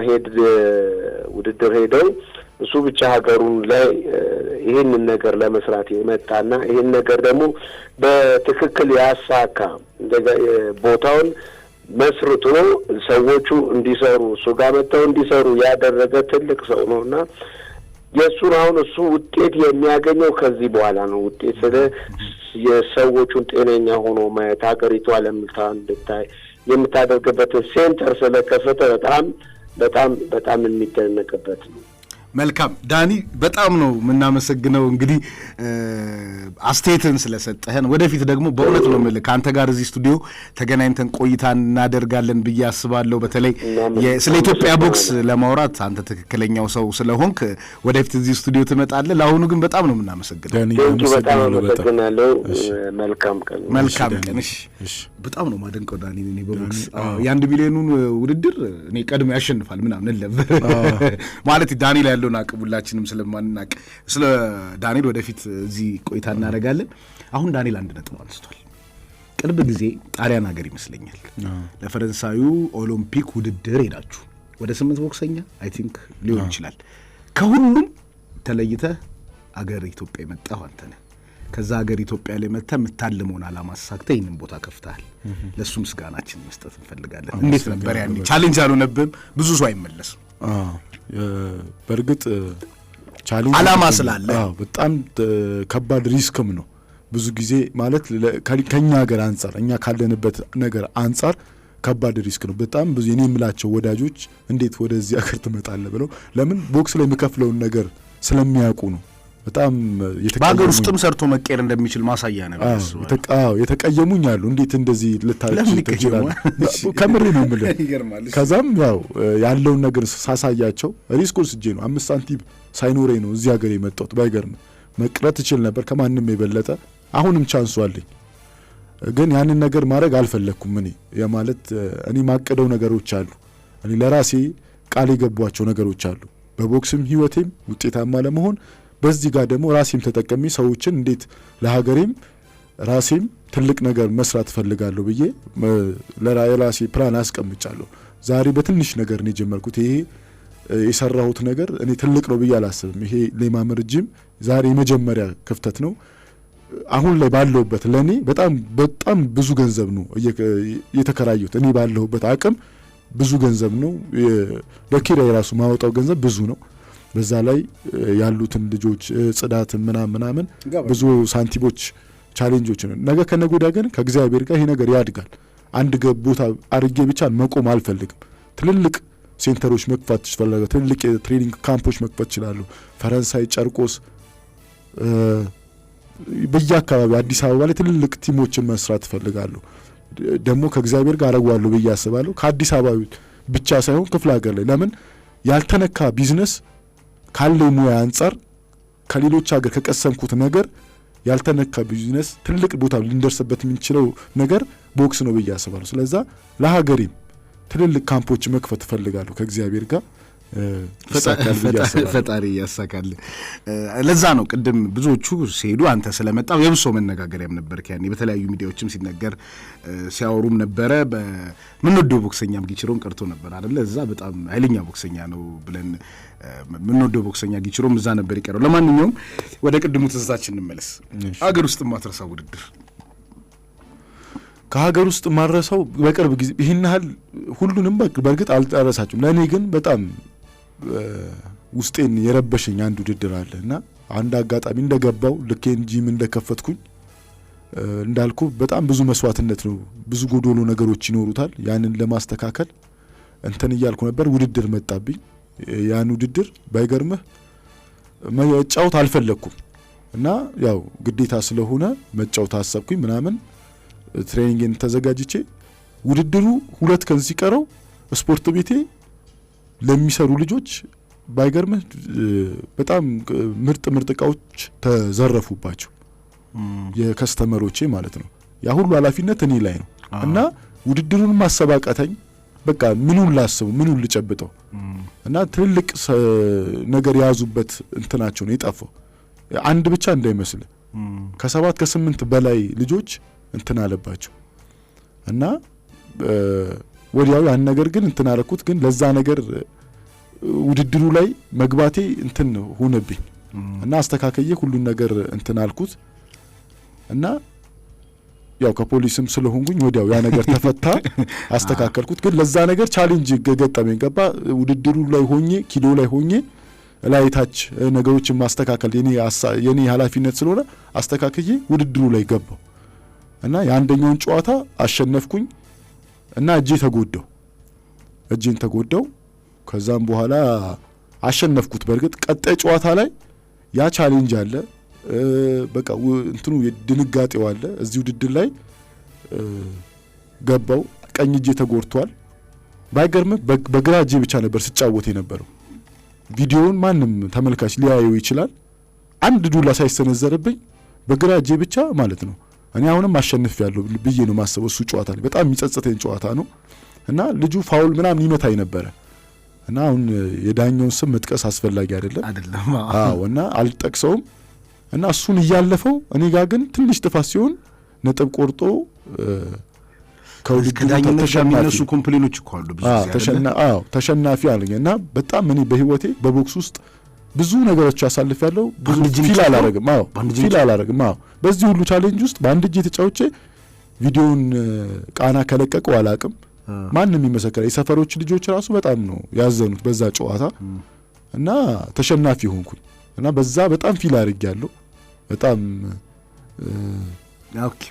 ውድድር ሄደው እሱ ብቻ ሀገሩን ላይ ይህንን ነገር ለመስራት የመጣና ይህን ነገር ደግሞ በትክክል ያሳካ ቦታውን መስርቶ ሰዎቹ እንዲሰሩ እሱ ጋር መጥተው እንዲሰሩ ያደረገ ትልቅ ሰው ነውና የእሱን አሁን እሱ ውጤት የሚያገኘው ከዚህ በኋላ ነው። ውጤት ስለ የሰዎቹን ጤነኛ ሆኖ ማየት ሀገሪቷ ለምልታ እንድታይ የምታደርግበትን ሴንተር ስለከፈተ በጣም በጣም በጣም የሚደነቅበት ነው። መልካም ዳኒ፣ በጣም ነው የምናመሰግነው እንግዲህ አስተያየትን ስለሰጠህን። ወደፊት ደግሞ በእውነት ነው የምልህ ከአንተ ጋር እዚህ ስቱዲዮ ተገናኝተን ቆይታ እናደርጋለን ብዬ አስባለሁ። በተለይ ስለ ኢትዮጵያ ቦክስ ለማውራት አንተ ትክክለኛው ሰው ስለሆንክ ወደፊት እዚህ ስቱዲዮ ትመጣለህ። ለአሁኑ ግን በጣም ነው የምናመሰግነው። በጣም አመሰግናለሁ። መልካም ቀን። መልካም ቀን። እሺ፣ በጣም ነው ማደንቀው ዳኒ። እኔ በቦክስ የ1 ሚሊዮኑን ውድድር እኔ ቀድሞ ያሸንፋል ምናምን ማለት ዳኒ ላይ ያለውን አቅም ሁላችንም ስለማንናቅ ስለ ዳንኤል ወደፊት እዚህ ቆይታ እናደርጋለን። አሁን ዳንኤል 1 ነጥብ አንስቷል። ቅርብ ጊዜ ጣሊያን ሀገር ይመስለኛል ለፈረንሳዩ ኦሎምፒክ ውድድር ሄዳችሁ ወደ 8 ቦክሰኛ አይ ቲንክ ሊሆን ይችላል። ከሁሉም ተለይተህ አገር ኢትዮጵያ የመጣህ አንተ ነህ። ከዛ ሀገር ኢትዮጵያ ላይ መጥተህ የምታልመውን ዓላማ አሳክተህ ይህንን ቦታ ከፍተሃል። ለእሱ ምስጋናችን መስጠት እንፈልጋለን። እንዴት ነበር ያኔ? ቻሌንጅ አልሆነብህም? ብዙ ሰው አይመለስም። በእርግጥ ቻሌንጅ ዓላማ ስላለ በጣም ከባድ ሪስክም ነው። ብዙ ጊዜ ማለት ከኛ ሀገር አንጻር እኛ ካለንበት ነገር አንጻር ከባድ ሪስክ ነው። በጣም ብዙ የኔ የምላቸው ወዳጆች እንዴት ወደዚህ ሀገር ትመጣለህ ብለው ለምን ቦክስ ላይ የሚከፍለውን ነገር ስለሚያውቁ ነው። በጣም በሀገር ውስጥም ሰርቶ መቀየር እንደሚችል ማሳያ ነው። የተቀየሙኝ አሉ። እንዴት እንደዚህ ልታረች ትችላለህ? ከምሬ ነው የምልህ። ከዛም ያለውን ነገር ሳሳያቸው ሪስኩን ስጄ ነው 5 ሳንቲም ሳይኖረኝ ነው እዚህ ሀገር የመጣሁት። ባይገርም መቅረት እችል ነበር ከማንም የበለጠ። አሁንም ቻንሱ አለኝ፣ ግን ያንን ነገር ማድረግ አልፈለኩም። እኔ ማለት እኔ ማቀደው ነገሮች አሉ። እኔ ለራሴ ቃል የገቧቸው ነገሮች አሉ። በቦክስም ህይወቴም ውጤታማ ለመሆን በዚህ ጋር ደግሞ ራሴም ተጠቀሚ ሰዎችን እንዴት ለሀገሬም ራሴም ትልቅ ነገር መስራት ፈልጋለሁ ብዬ ለራሴ ፕላን አስቀምጫለሁ። ዛሬ በትንሽ ነገር ነው የጀመርኩት። ይሄ የሰራሁት ነገር እኔ ትልቅ ነው ብዬ አላስብም። ይሄ ሌማምር ጂም ዛሬ የመጀመሪያ ክፍተት ነው። አሁን ላይ ባለሁበት ለኔ በጣም ብዙ ገንዘብ ነው እየተከራዩት። እኔ ባለሁበት አቅም ብዙ ገንዘብ ነው። ለኪራይ ራሱ ማወጣው ገንዘብ ብዙ ነው። በዛ ላይ ያሉትን ልጆች ጽዳት ምናምን ብዙ ሳንቲሞች ቻሌንጆች ነው። ነገ ከነገ ወዲያ ግን ከእግዚአብሔር ጋር ይሄ ነገር ያድጋል። አንድ ቦታ አርጌ ብቻ መቆም አልፈልግም። ትልልቅ ሴንተሮች መክፈት ይፈልጋሉ። ትልልቅ የትሬኒንግ ካምፖች መክፈት ይችላሉ። ፈረንሳይ፣ ጨርቆስ፣ በየአካባቢው አዲስ አበባ ላይ ትልልቅ ቲሞችን መስራት ይፈልጋሉ። ደግሞ ከእግዚአብሔር ጋር አረጋዋለሁ ብዬ አስባለሁ። ከአዲስ አበባ ብቻ ሳይሆን ክፍለ ሀገር ላይ ለምን ያልተነካ ቢዝነስ ካለው ሙያ አንጻር ከሌሎች ሀገር ከቀሰምኩት ነገር ያልተነካ ቢዝነስ ትልቅ ቦታ ልንደርስበት የምንችለው ነገር ቦክስ ነው ብዬ አስባለሁ። ስለዚህ ለሀገሬም ትልልቅ ካምፖች መክፈት ፈልጋለሁ ከእግዚአብሔር ጋር። ፈጣሪ ያሳካል። ለዛ ነው ቅድም ብዙዎቹ ሲሄዱ አንተ ስለመጣው የብሶ መነጋገሪያም ነበር። ያኔ በተለያዩ ሚዲያዎችም ሲነገር ሲያወሩም ነበረ። በምንወደው ቦክሰኛም ጊችሮም ቀርቶ ነበር አይደለ? እዛ በጣም ኃይለኛ ቦክሰኛ ነው ብለን ምንወደው ቦክሰኛ ጊችሮም እዛ ነበር ይቀረው። ለማንኛውም ወደ ቅድሙ ትዝታችን እንመለስ። አገር ውስጥ ማትረሳው ውድድር? ከሀገር ውስጥ ማረሳው በቅርብ ጊዜ ይህን ያህል ሁሉንም በእርግጥ አልጠረሳችሁም። ለእኔ ግን በጣም ውስጤን የረበሸኝ አንድ ውድድር አለ እና አንድ አጋጣሚ እንደገባው ልኬን ጂም እንደከፈትኩኝ እንዳልኩ በጣም ብዙ መስዋዕትነት ነው፣ ብዙ ጎዶሎ ነገሮች ይኖሩታል። ያንን ለማስተካከል እንትን እያልኩ ነበር። ውድድር መጣብኝ። ያን ውድድር ባይገርምህ መጫወት አልፈለኩም እና ያው ግዴታ ስለሆነ መጫወት አሰብኩኝ ምናምን ትሬኒንግን ተዘጋጅቼ ውድድሩ 2 ቀን ሲቀረው ስፖርት ቤቴ ለሚሰሩ ልጆች ባይገርምህ በጣም ምርጥ እቃዎች ተዘረፉባቸው፣ የከስተመሮቼ ማለት ነው። ያ ሁሉ ኃላፊነት እኔ ላይ ነው እና ውድድሩን ማሰባቀተኝ። በቃ ምኑን ላስበው ምኑን ልጨብጠው እና ትልልቅ ነገር ያዙበት እንትናቸው ነው የጠፋው። አንድ ብቻ እንዳይመስል ከ7 ከ8 በላይ ልጆች እንትን አለባቸው እና ወዲያው ያን ነገር ግን እንትን አረኩት። ግን ለዛ ነገር ውድድሩ ላይ መግባቴ እንትን ሆነብኝ እና አስተካከየ ሁሉን ነገር እንትን አልኩት እና ያው ከፖሊስም ስለሆንኩኝ ወዲያው ያ ነገር ተፈታ፣ አስተካከልኩት። ግን ለዛ ነገር ቻሌንጅ ገጠመኝ። ገባ ውድድሩ ላይ ሆኜ ኪሎ ላይ ሆኜ ላይታች ነገሮችን ማስተካከል የኔ ኃላፊነት ስለሆነ አስተካከየ ውድድሩ ላይ ገባው እና የአንደኛውን ጨዋታ አሸነፍኩኝ እና እጄን ተጎዳው። ከዛም በኋላ አሸነፍኩት። በርግጥ ቀጣይ ጨዋታ ላይ ያ ቻሌንጅ አለ። በቃ እንትኑ ድንጋጤው አለ። እዚህ ውድድር ላይ ገባው። ቀኝ እጄ ተጎድቷል። ባይገርም በግራ እጄ ብቻ ነበር ስጫወት የነበረው። ቪዲዮውን ማንም ተመልካች ሊያየው ይችላል። አንድ ዱላ ሳይሰነዘርብኝ በግራ እጄ ብቻ ማለት ነው። እኔ አሁንም አሸንፍ ያለው ብዬ ነው ማሰበው። እሱ ጨዋታ ላይ በጣም የሚጸጽተኝ ጨዋታ ነው እና ልጁ ፋውል ምናምን ይመታኝ ነበረ እና አሁን የዳኛውን ስም መጥቀስ አስፈላጊ አይደለም። አዎ እና አልጠቅሰውም እና እሱን እያለፈው እኔ ጋር ግን ትንሽ ጥፋት ሲሆን ነጥብ ቆርጦ ከዳኝነት ተሸናፊ ኮምፕሌኖች እኮ አሉ ብዙ ተሸናፊ አለኝ እና በጣም እኔ በህይወቴ በቦክስ ውስጥ ብዙ ነገሮች ያሳልፋለሁ። ብዙ ፊል አላረግም። በዚህ ሁሉ ቻሌንጅ ውስጥ በአንድ እጅ ተጫውቼ ቪዲዮውን ቃና ከለቀቀው አላቅም። ማንም ይመሰከረ የሰፈሮች ልጆች ራሱ በጣም ነው ያዘኑት በዛ ጨዋታ እና ተሸናፊ ሆንኩኝ እና በዛ በጣም ፊል አድርጌያለሁ። በጣም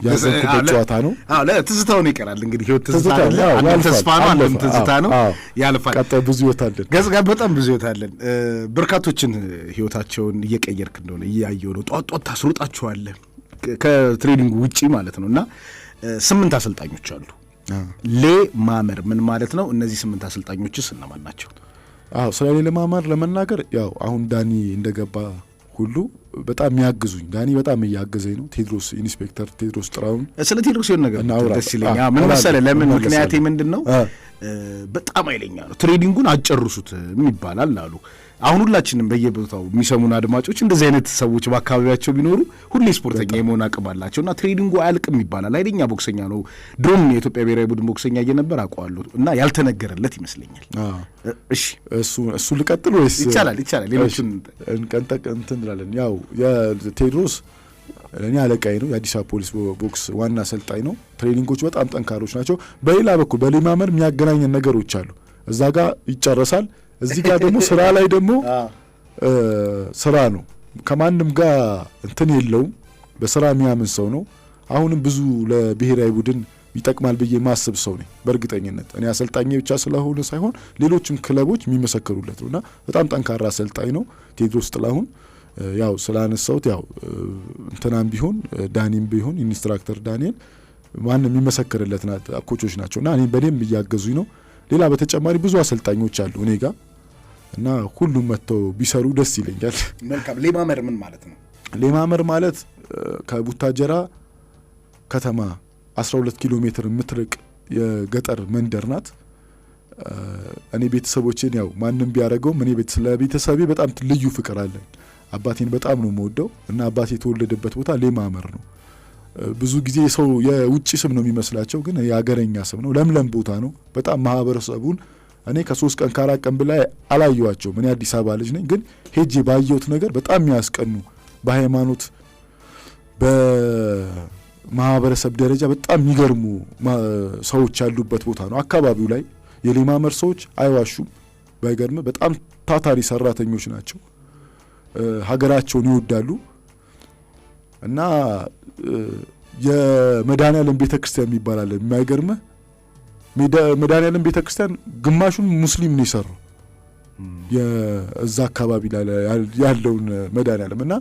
ያዘንኩበት ጨዋታ ነው። ትዝታው ነው ይቀራል እንግዲህ ህይወት ትዝታ ነው። ተስፋ ነው አንተም ትዝታ ነው ያልፋል። ቀጣይ ብዙ ህይወት አለን። ገዝጋ በጣም ብዙ ህይወት አለን። በርካቶችን ህይወታቸውን እየቀየርክ እንደሆነ እያየሁ ነው። ጧት ታስሮጣቸዋለህ ከትሬኒንግ ውጪ ማለት ነውና 8 አሰልጣኞች አሉ። ሌማመር ምን ማለት ነው? እነዚህ 8 አሰልጣኞችስ እነማን ናቸው? ስለ ሌማመር ለመናገር ያው አሁን ዳኒ እንደገባ ሁሉ በጣም የሚያግዙኝ ዳኒ በጣም እያገዘኝ ነው። ቴድሮስ ኢንስፔክተር ቴድሮስ ጥራውን ስለ ቴድሮስ የሆነ ነገር ደስ ይለኛል። ምን መሰለህ ለምን ምክንያቴ ምንድነው? በጣም አይለኛ ነው። ትሬኒንጉን አጨርሱት ይባላል አሉ። አሁን ሁላችንም በየቦታው የሚሰሙን አድማጮች እንደዚህ አይነት ሰዎች በአካባቢያቸው ቢኖሩ ሁሌ ስፖርተኛ የመሆን አቅም አላቸውና ትሬኒንጉ አያልቅም ይባላል። አይደኛ ቦክሰኛ ነው። ድሮም የኢትዮጵያ ብሔራዊ ቡድን ቦክሰኛ እየነበር አውቀዋለሁ እና ያልተነገረለት ይመስለኛል። እሺ እሱ ልቀጥል ወይስ? ይቻላል። ሌሎችን እንትን እንላለን። ያው የቴድሮስ እኔ አለቃይ ነው። የአዲስ አበባ ፖሊስ ቦክስ ዋና አሰልጣኝ ነው። ትሬኒንጎች በጣም ጠንካሮች ናቸው። በሌላ በኩል በሌማመር የሚያገናኘን ነገሮች አሉ። እዛ ጋር ይጨረሳል። እዚህ ጋር ደግሞ ስራ ላይ ደግሞ ስራ ነው። ከማንም ጋር እንትን የለውም። በስራ የሚያምን ሰው ነው። አሁንም ብዙ ለብሔራዊ ቡድን ይጠቅማል ብዬ ማስብ ሰው ነኝ በእርግጠኝነት። እኔ አሰልጣኝ ብቻ ስለሆነ ሳይሆን ሌሎችም ክለቦች የሚመሰክሩለት ነውና በጣም ጠንካራ አሰልጣኝ ነው ቴድሮስ ጥላሁን። ያው ስላነሳውት ያው እንትናም ቢሆን ዳኒም ቢሆን ኢንስትራክተር ዳንኤል ማንም የሚመሰክርለት ኮቾች ናቸውና እኔ በደንብ እያገዙኝ ነው። ሌላ በተጨማሪ ብዙ አሰልጣኞች አሉ እኔ ጋር እና ሁሉም መጥተው ቢሰሩ ደስ ይለኛል። መልካም። ሌማመር ምን ማለት ነው? ሌማመር ማለት ከቡታጀራ ከተማ 12 ኪሎ ሜትር የምትርቅ የገጠር መንደር ናት እኔ ቤተሰቦቼን ያው ማንም ቢያደርገው እኔ ለቤተሰቤ በጣም ልዩ ፍቅር አለኝ። አባቴን በጣም ነው የምወደው እና አባቴ የተወለደበት ቦታ ሌማመር ነው። ብዙ ጊዜ ሰው የውጭ ስም ነው የሚመስላቸው፣ ግን የአገረኛ ስም ነው። ለምለም ቦታ ነው። በጣም ማህበረሰቡን እኔ ከ3 ቀን ከ4 ቀን በላይ አላየዋቸውም። እኔ አዲስ አበባ ልጅ ነኝ፣ ግን ሄጄ ባየሁት ነገር በጣም የሚያስቀኑ በሃይማኖት በማህበረሰብ ደረጃ በጣም የሚገርሙ ሰዎች ያሉበት ቦታ ነው። አካባቢው ላይ የሌማመር ሰዎች አይዋሹም። ባይገርም በጣም ታታሪ ሰራተኞች ናቸው። ሀገራቸውን ይወዳሉ እና የመድኃኔዓለም ቤተክርስቲያን የሚባል አለ። የማይገርምህ መድኃኔዓለም ቤተክርስቲያን ግማሹን ሙስሊም ነው የሰራው የዛ አካባቢ ላይ ያለውን መድኃኔዓለም እና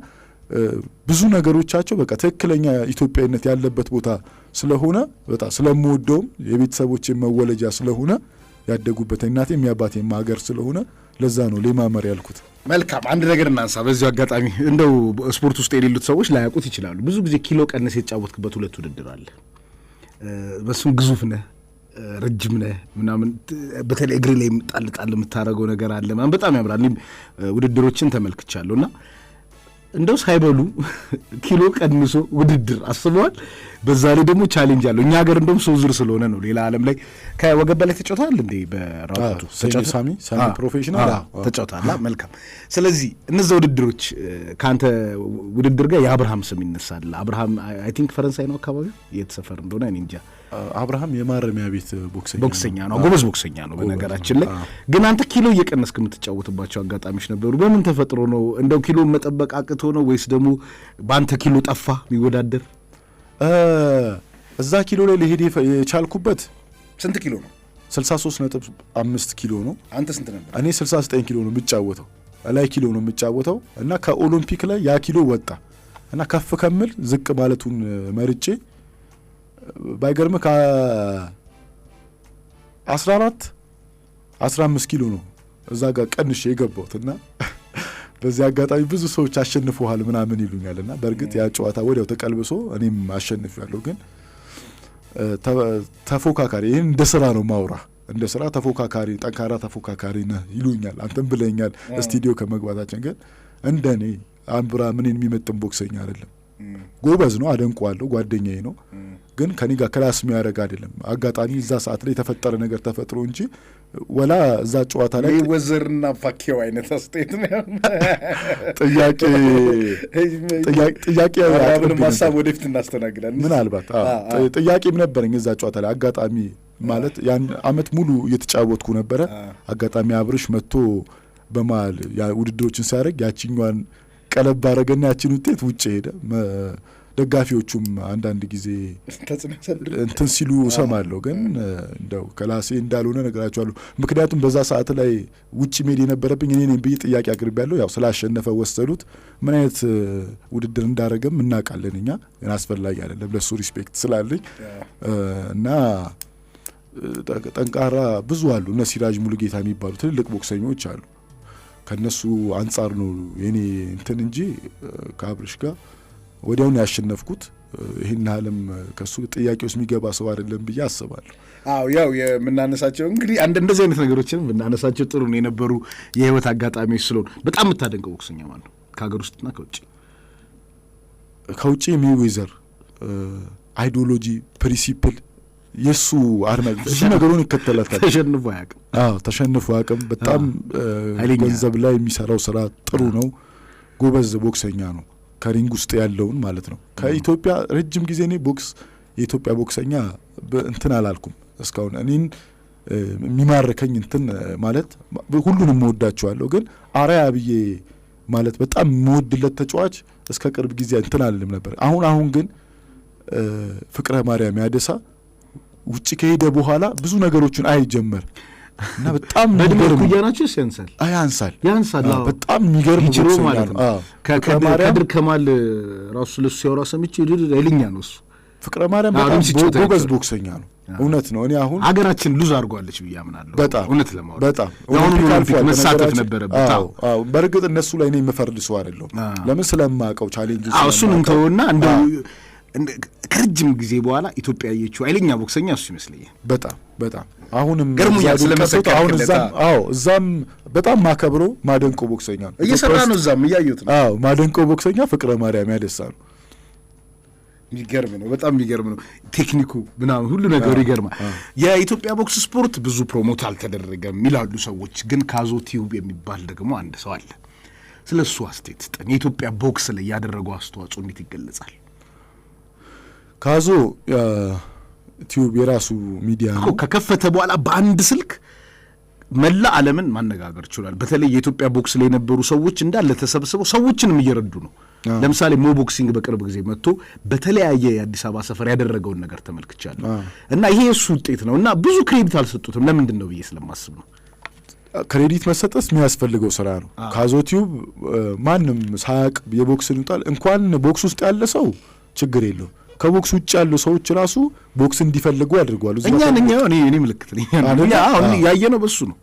ብዙ ነገሮቻቸው በቃ ትክክለኛ ኢትዮጵያዊነት ያለበት ቦታ ስለሆነ በጣም ስለምወደውም የቤተሰቦቼ መወለጃ ስለሆነ ያደጉበት እናቴም የአባቴም ሀገር ስለሆነ ለዛ ነው ሌማመር ያልኩት። መልካም አንድ ነገር እናንሳ በዚሁ አጋጣሚ። እንደው ስፖርት ውስጥ የሌሉት ሰዎች ላያውቁት ይችላሉ። ብዙ ጊዜ ኪሎ ቀነስ የተጫወትክበት 2 ውድድር አለ። በሱም ግዙፍ ነህ፣ ረጅም ነህ ምናምን፣ በተለይ እግር ላይ ጣል የምታደርገው ነገር አለ ምናምን በጣም ያምራል። እኔም ውድድሮችን ተመልክቻለሁና እንደው ሳይበሉ ኪሎ ቀንሶ ውድድር አስበዋል። በዛ ላይ ደግሞ ቻሌንጅ አለው። እኛ ሀገር እንደውም ሰው ዝር ስለሆነ ነው። ሌላ ዓለም ላይ ከወገብ በላይ ተጫውተሃል እንዴ? በራውቱ ሳሚ ፕሮፌሽናል ተጫውተሃል። መልካም። ስለዚህ እነዛ ውድድሮች ከአንተ ውድድር ጋር የአብርሃም ስም ይነሳል። አብርሃም አይ ቲንክ ፈረንሳይ ነው አካባቢው፣ የት ሰፈር እንደሆነ እኔ እንጃ። አብርሃም የማረሚያ ቤት ቦክሰኛ ነው፣ ጎበዝ ቦክሰኛ ነው። በነገራችን ላይ ግን አንተ ኪሎ እየቀነስክ የምትጫወትባቸው አጋጣሚዎች ነበሩ። በምን ተፈጥሮ ነው? እንደው ኪሎ መጠበቅ አቅቶ ነው ወይስ ደግሞ በአንተ ኪሎ ጠፋ የሚወዳደር? እዛ ኪሎ ላይ ለሄድ የቻልኩበት ስንት ኪሎ ነው? 63.5 ኪሎ ነው። አንተ ስንት ነበር? እኔ 69 ኪሎ ነው የምጫወተው፣ ላይ ኪሎ ነው የምጫወተው እና ከኦሎምፒክ ላይ ያ ኪሎ ወጣ እና ከፍ ከምል ዝቅ ማለቱን መርጬ ባይገርም ከ14-15 ኪሎ ነው እዛ ጋር ቀንሼ የገባሁት እና በዚህ አጋጣሚ ብዙ ሰዎች አሸንፈዋል ምናምን ይሉኛልና በእርግጥ ያ ጨዋታ ወዲያው ተቀልብሶ እኔም አሸንፌያለሁ። ግን ተፎካካሪ ይሄን እንደ ስራ ነው ማውራ፣ እንደ ስራ ተፎካካሪ፣ ጠንካራ ተፎካካሪ ነህ ይሉኛል። አንተም ብለኛል ስቱዲዮ ከመግባታችን። ግን እንደኔ አንብራ ምንን የሚመጥን ቦክሰኛ አይደለም። ጎበዝ ነው፣ አደንቀዋለሁ፣ ጓደኛዬ ነው። ግን ከኔ ጋር ክላስ የሚያደርግ አይደለም። አጋጣሚ እዛ ሰዓት ላይ የተፈጠረ ነገር ተፈጥሮ እንጂ ወላ እዛ ጨዋታ ላይ ወዘርና ፋኪው አይነት አስተያየት ነው። ጥያቄ ምንም ሀሳብ ወደፊት እናስተናግዳለን። ምናልባት ጥያቄም ነበረኝ እዛ ጨዋታ ላይ አጋጣሚ ማለት ያን አመት ሙሉ እየተጫወትኩ ነበረ። አጋጣሚ አብርሽ መጥቶ በመሀል ውድድሮችን ሲያደርግ ያቺኛዋን ቀለብ አረገና ያቺን ውጤት ውጭ ሄደ። ደጋፊዎቹም አንዳንድ ጊዜ እንትን ሲሉ እሰማለሁ። ግን እንደው ከላሴ እንዳልሆነ ነገራቸዋለሁ። ምክንያቱም በዛ ሰዓት ላይ ውጭ ሜድ የነበረብኝ እኔ ነኝ ብዬ ጥያቄ አቅርቤያለሁ። ያው ስላሸነፈ ወሰዱት። ምን አይነት ውድድር እንዳረገም እናውቃለን እኛ። ግን አስፈላጊ አይደለም፣ ለሱ ሪስፔክት ስላለኝ እና ጠንካራ ብዙ አሉ። እነ ሲራጅ ሙሉጌታ የሚባሉ ትልልቅ ቦክሰኞች አሉ። ከነሱ አንጻር ነው የኔ እንትን እንጂ ከአብርሽ ጋር ወዲያውን ያሸነፍኩት ይህን ዓለም ከሱ ጥያቄ ውስጥ የሚገባ ሰው አይደለም ብዬ አስባለሁ። አዎ ያው የምናነሳቸው እንግዲህ እንደዚህ አይነት ነገሮችን የምናነሳቸው ጥሩ ነው የነበሩ የህይወት አጋጣሚዎች ስለሆኑ። በጣም የምታደንቀው ቦክሰኛ ማለት ነው ከሀገር ውስጥና ከውጭ? ከውጭ ሜይዌዘር አይዲዮሎጂ ፕሪንሲፕል የሱ አድናቂ ብዙ ነገሩን ይከተላታል። ተሸንፎ አያውቅም። ተሸንፎ አያውቅም። በጣም ገንዘብ ላይ የሚሰራው ስራ ጥሩ ነው። ጎበዝ ቦክሰኛ ነው። ከሪንግ ውስጥ ያለውን ማለት ነው። ከኢትዮጵያ ረጅም ጊዜ እኔ የኢትዮጵያ ቦክሰኛ እንትን አላልኩም እስካሁን። እኔን የሚማርከኝ እንትን ማለት ሁሉንም መወዳቸዋለሁ፣ ግን አርአያ ብዬ ማለት በጣም የምወድለት ተጫዋች እስከ ቅርብ ጊዜ እንትን አልልም ነበር። አሁን ግን ፍቅረ ማርያም ያደሳ ውጭ ከሄደ በኋላ ብዙ ነገሮችን አይጀመር እና በጣም የሚገርም ኩያናቸው ያንሳል። በጣም የሚገርም ቦክሰኛ ማለት ነው። ከድር ከማል ራሱ ስለሱ ሲያወራ ሰምቼ ኃይለኛ ነው እሱ። ፍቅረ ማርያም በጣም ጎበዝ ቦክሰኛ ነው። እውነት ነው። እኔ አሁን ሀገራችን ሉዝ አድርጓለች ብዬ አምናለሁ። በጣም እውነት ለማውራት በጣም ኦሎምፒክ መሳተፍ ነበረበት። በእርግጥ እነሱ ላይ እኔ የምፈርድ ሰው አይደለሁም። ለምን ስለማውቀው ቻሌንጅ እሱን እንተውና እንደው ከረጅም ጊዜ በኋላ ኢትዮጵያ ያየችው ኃይለኛ ቦክሰኛ እሱ ይመስለኛል። በጣም አሁንም ገርሞኛል ስለመሰከረ አሁን እዛም በጣም ማከብሮ ማደንቆ ቦክሰኛ ነው እየሰራ ነው። እዛም እያዩት ነው። ማደንቆ ቦክሰኛ ፍቅረ ማርያም ያደሳ ነው። የሚገርም ነው። በጣም የሚገርም ነው። ቴክኒኩ ምናምን ሁሉ ነገሩ ይገርማል። የኢትዮጵያ ቦክስ ስፖርት ብዙ ፕሮሞት አልተደረገም ይላሉ ሰዎች። ግን ካዞ ቲዩብ የሚባል ደግሞ አንድ ሰው አለ። ስለ እሱ አስተያየት ስጠን። የኢትዮጵያ ቦክስ ላይ ያደረገው አስተዋጽኦ እንዴት ይገለጻል? ካዞ ቲዩብ የራሱ ሚዲያ ነው። ከከፈተ በኋላ በአንድ ስልክ መላ ዓለምን ማነጋገር ይችላል። በተለይ የኢትዮጵያ ቦክስ ላይ የነበሩ ሰዎች እንዳለ ተሰብስበው ሰዎችንም እየረዱ ነው። ለምሳሌ ሞ ቦክሲንግ በቅርብ ጊዜ መጥቶ በተለያየ የአዲስ አበባ ሰፈር ያደረገውን ነገር ተመልክቻለሁ እና ይሄ እሱ ውጤት ነው እና ብዙ ክሬዲት አልሰጡትም። ለምንድን ነው ብዬ ስለማስብ ነው። ክሬዲት መሰጠት የሚያስፈልገው ስራ ነው። ካዞ ቲዩብ ማንም ሳያቅ የቦክስን ይውጣል። እንኳን ቦክስ ውስጥ ያለ ሰው ችግር የለው፣ ከቦክስ ውጭ ያሉ ሰዎች ራሱ ቦክስ እንዲፈልጉ ያድርጓሉ። እኔ ምልክት ያየነው በሱ ነው።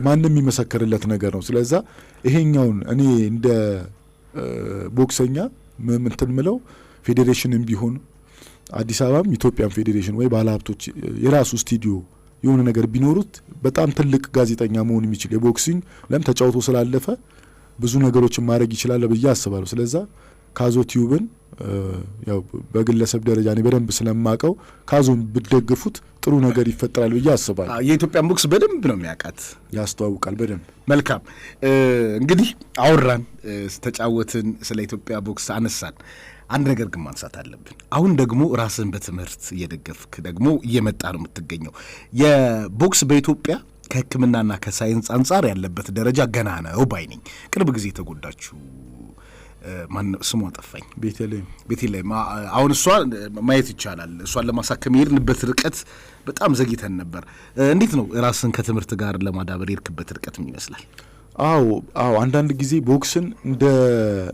ማንም የሚመሰክርለት ነገር ነው። ስለዛ ይሄኛውን እኔ እንደ ቦክሰኛ እንትን ምለው ፌዴሬሽንም ቢሆን አዲስ አበባም ኢትዮጵያም ፌዴሬሽን ወይ ባለሀብቶች የራሱ ስቱዲዮ የሆነ ነገር ቢኖሩት በጣም ትልቅ ጋዜጠኛ መሆን የሚችል የቦክሲንግ ለም ተጫውቶ ስላለፈ ብዙ ነገሮችን ማድረግ ይችላል ብዬ አስባለሁ። ስለዛ ካዞ ቲዩብን ያው በግለሰብ ደረጃ እኔ በደንብ ስለማቀው ካዞን ብትደግፉት ጥሩ ነገር ይፈጠራል ብዬ አስባለሁ። የኢትዮጵያን ቦክስ በደንብ ነው የሚያውቃት፣ ያስተዋውቃል በደንብ። መልካም እንግዲህ አወራን፣ ተጫወትን፣ ስለ ኢትዮጵያ ቦክስ አነሳን። አንድ ነገር ግን ማንሳት አለብን። አሁን ደግሞ ራስን በትምህርት እየደገፍክ ደግሞ እየመጣ ነው የምትገኘው። የቦክስ በኢትዮጵያ ከሕክምናና ከሳይንስ አንጻር ያለበት ደረጃ ገና ነው ባይ ነኝ። ቅርብ ጊዜ የተጎዳችሁ ስሟ ጠፋኝ፣ ቤተልሔም አሁን እሷ ማየት ይቻላል። እሷን ለማሳከም የሄድንበት ርቀት በጣም ዘግይተን ነበር። እንዴት ነው ራስን ከትምህርት ጋር ለማዳበር የሄድክበት ርቀት ምን ይመስላል? አዎ አንዳንድ ጊዜ ቦክስን እንደ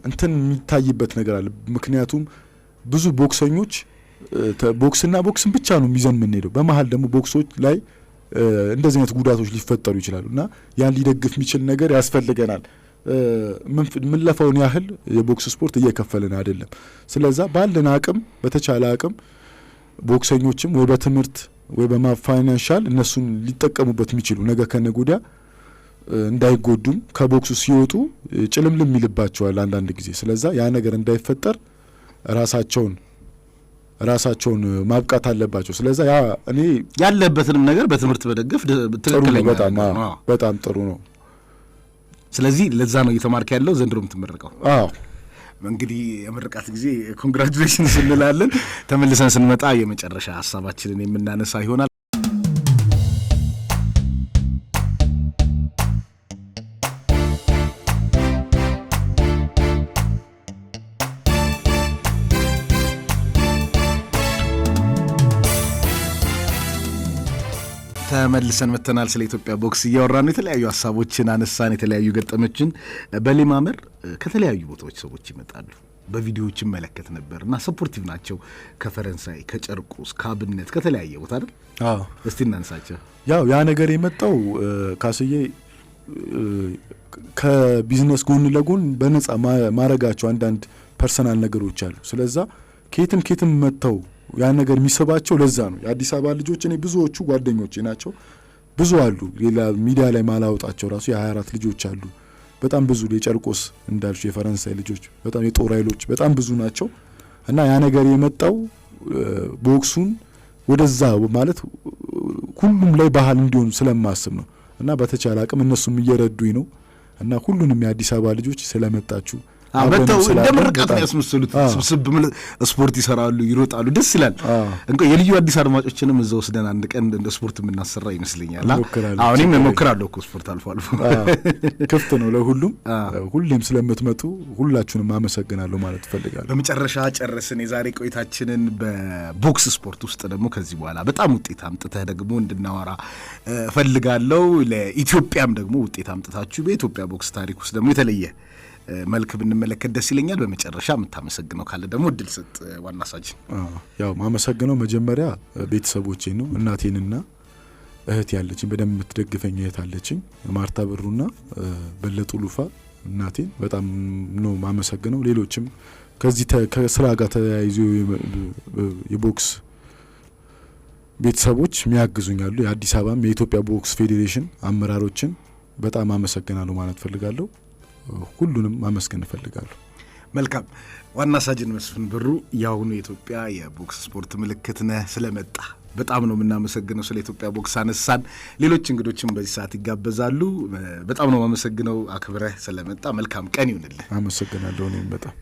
እንትን የሚታይበት ነገር አለ። ምክንያቱም ብዙ ቦክሰኞች ቦክስና ቦክስን ብቻ ነው የሚዘን የምንሄደው። በመሀል ደግሞ ቦክሶች ላይ እንደዚህ አይነት ጉዳቶች ሊፈጠሩ ይችላሉ እና ያን ሊደግፍ የሚችል ነገር ያስፈልገናል። ምንለፈውን ያህል የቦክስ ስፖርት እየከፈልን አይደለም። ስለዛ ባለን አቅም በተቻለ አቅም ቦክሰኞችም ወይ በትምህርት ወይ በፋይናንሻል እነሱን ሊጠቀሙበት የሚችሉ ነገ ከነጎዲያ እንዳይጎዱም ከቦክሱ ሲወጡ ጭልምልም ይልባቸዋል አንዳንድ ጊዜ። ስለዛ ያ ነገር እንዳይፈጠር ራሳቸውን ማብቃት አለባቸው። ስለዛ ያ እኔ ያለበትንም ነገር በትምህርት በደገፍ ትክክለኛ በጣም ጥሩ ነው። ስለዚህ ለዛ ነው እየተማርክ ያለው። ዘንድሮ የምትመረቀው? እንግዲህ የምርቃት ጊዜ ኮንግራቹሌሽንስ እንላለን። ተመልሰን ስንመጣ የመጨረሻ ሀሳባችንን የምናነሳ ይሆናል። ተመልሰን መተናል። ስለ ኢትዮጵያ ቦክስ እያወራን የተለያዩ ሀሳቦችን አነሳን፣ የተለያዩ ገጠመችን በሌማመር ከተለያዩ ቦታዎች ሰዎች ይመጣሉ። በቪዲዮዎች መለከት ነበር እና ሰፖርቲቭ ናቸው። ከፈረንሳይ፣ ከጨርቆስ፣ ከአብነት ከተለያየ ቦታ አይደል? እስቲ እናንሳቸው። ያ ነገር የመጣው ካስዬ ከቢዝነስ ጎን ለጎን በነጻ ማረጋቸው አንዳንድ ፐርሰናል ነገሮች አሉ። ስለዛ ኬትም መጥተው ያ ነገር የሚስባቸው ለዛ ነው። የአዲስ አበባ ልጆች እኔ ብዙዎቹ ጓደኞቼ ናቸው። ብዙ አሉ ሌላ ሚዲያ ላይ ማላወጣቸው ራሱ የ24 ልጆች አሉ። በጣም ብዙ የጨርቆስ እንዳልሹ የፈረንሳይ ልጆች በጣም የጦር ኃይሎች በጣም ብዙ ናቸው እና ያ ነገር የመጣው ቦክሱን ወደዛ ማለት ሁሉም ላይ ባህል እንዲሆን ስለማስብ ነው እና በተቻለ አቅም እነሱም እየረዱኝ ነው እና ሁሉንም የአዲስ አበባ ልጆች ስለመጣችሁ በተው እንደ ምርቃት ነው ያስመስሉት። ስብስብ ስፖርት ይሰራሉ፣ ይሮጣሉ፣ ደስ ይላል። እንኳን የልዩ አዲስ አድማጮችንም እዛው ወስደን አንድ ቀን እንደ ስፖርት የምናሰራ ይመስለኛል። እኔም እሞክራለሁ እኮ ስፖርት አልፎ ክፍት ነው ለሁሉም። ሁሌም ስለምትመጡ ሁላችሁንም አመሰግናለሁ ማለት እፈልጋለሁ። በመጨረሻ ጨረስን የዛሬ ቆይታችንን በቦክስ ስፖርት ውስጥ ደግሞ ከዚህ በኋላ በጣም ውጤት አምጥተህ ደግሞ እንድናወራ እፈልጋለሁ። ለኢትዮጵያም ደግሞ ውጤት አምጥታችሁ በኢትዮጵያ ቦክስ ታሪክ ውስጥ ደግሞ የተለየ መልክ ብንመለከት ደስ ይለኛል። በመጨረሻ የምታመሰግነው ካለ ደግሞ እድል ሰጥ። ዋና ሳጅን ማመሰግነው መጀመሪያ ቤተሰቦቼ ነው። እናቴንና እህት ያለችኝ በደንብ የምትደግፈኝ እህት አለችኝ፣ ማርታ ብሩና በለጡ ሉፋ። እናቴን በጣም ነው ማመሰግነው። ሌሎችም ከዚህ ከስራ ጋር ተያይዞ የቦክስ ቤተሰቦች የሚያግዙኛሉ የአዲስ አበባም የኢትዮጵያ ቦክስ ፌዴሬሽን አመራሮችን በጣም አመሰግናለሁ ማለት ፈልጋለሁ። ሁሉንም ማመስገን ፈልጋለሁ። መልካም ዋና ሳጅን መስፍን ብሩ ያሁኑ የኢትዮጵያ የቦክስ ስፖርት ምልክት ነህ ስለመጣ በጣም ነው የምናመሰግነው። ስለ ኢትዮጵያ ቦክስ አነሳን። ሌሎች እንግዶችም በዚህ ሰዓት ይጋበዛሉ። በጣም ነው የማመሰግነው አክብረህ ስለመጣ። መልካም ቀን ይሁንልህ። አመሰግናለሁ እኔም በጣም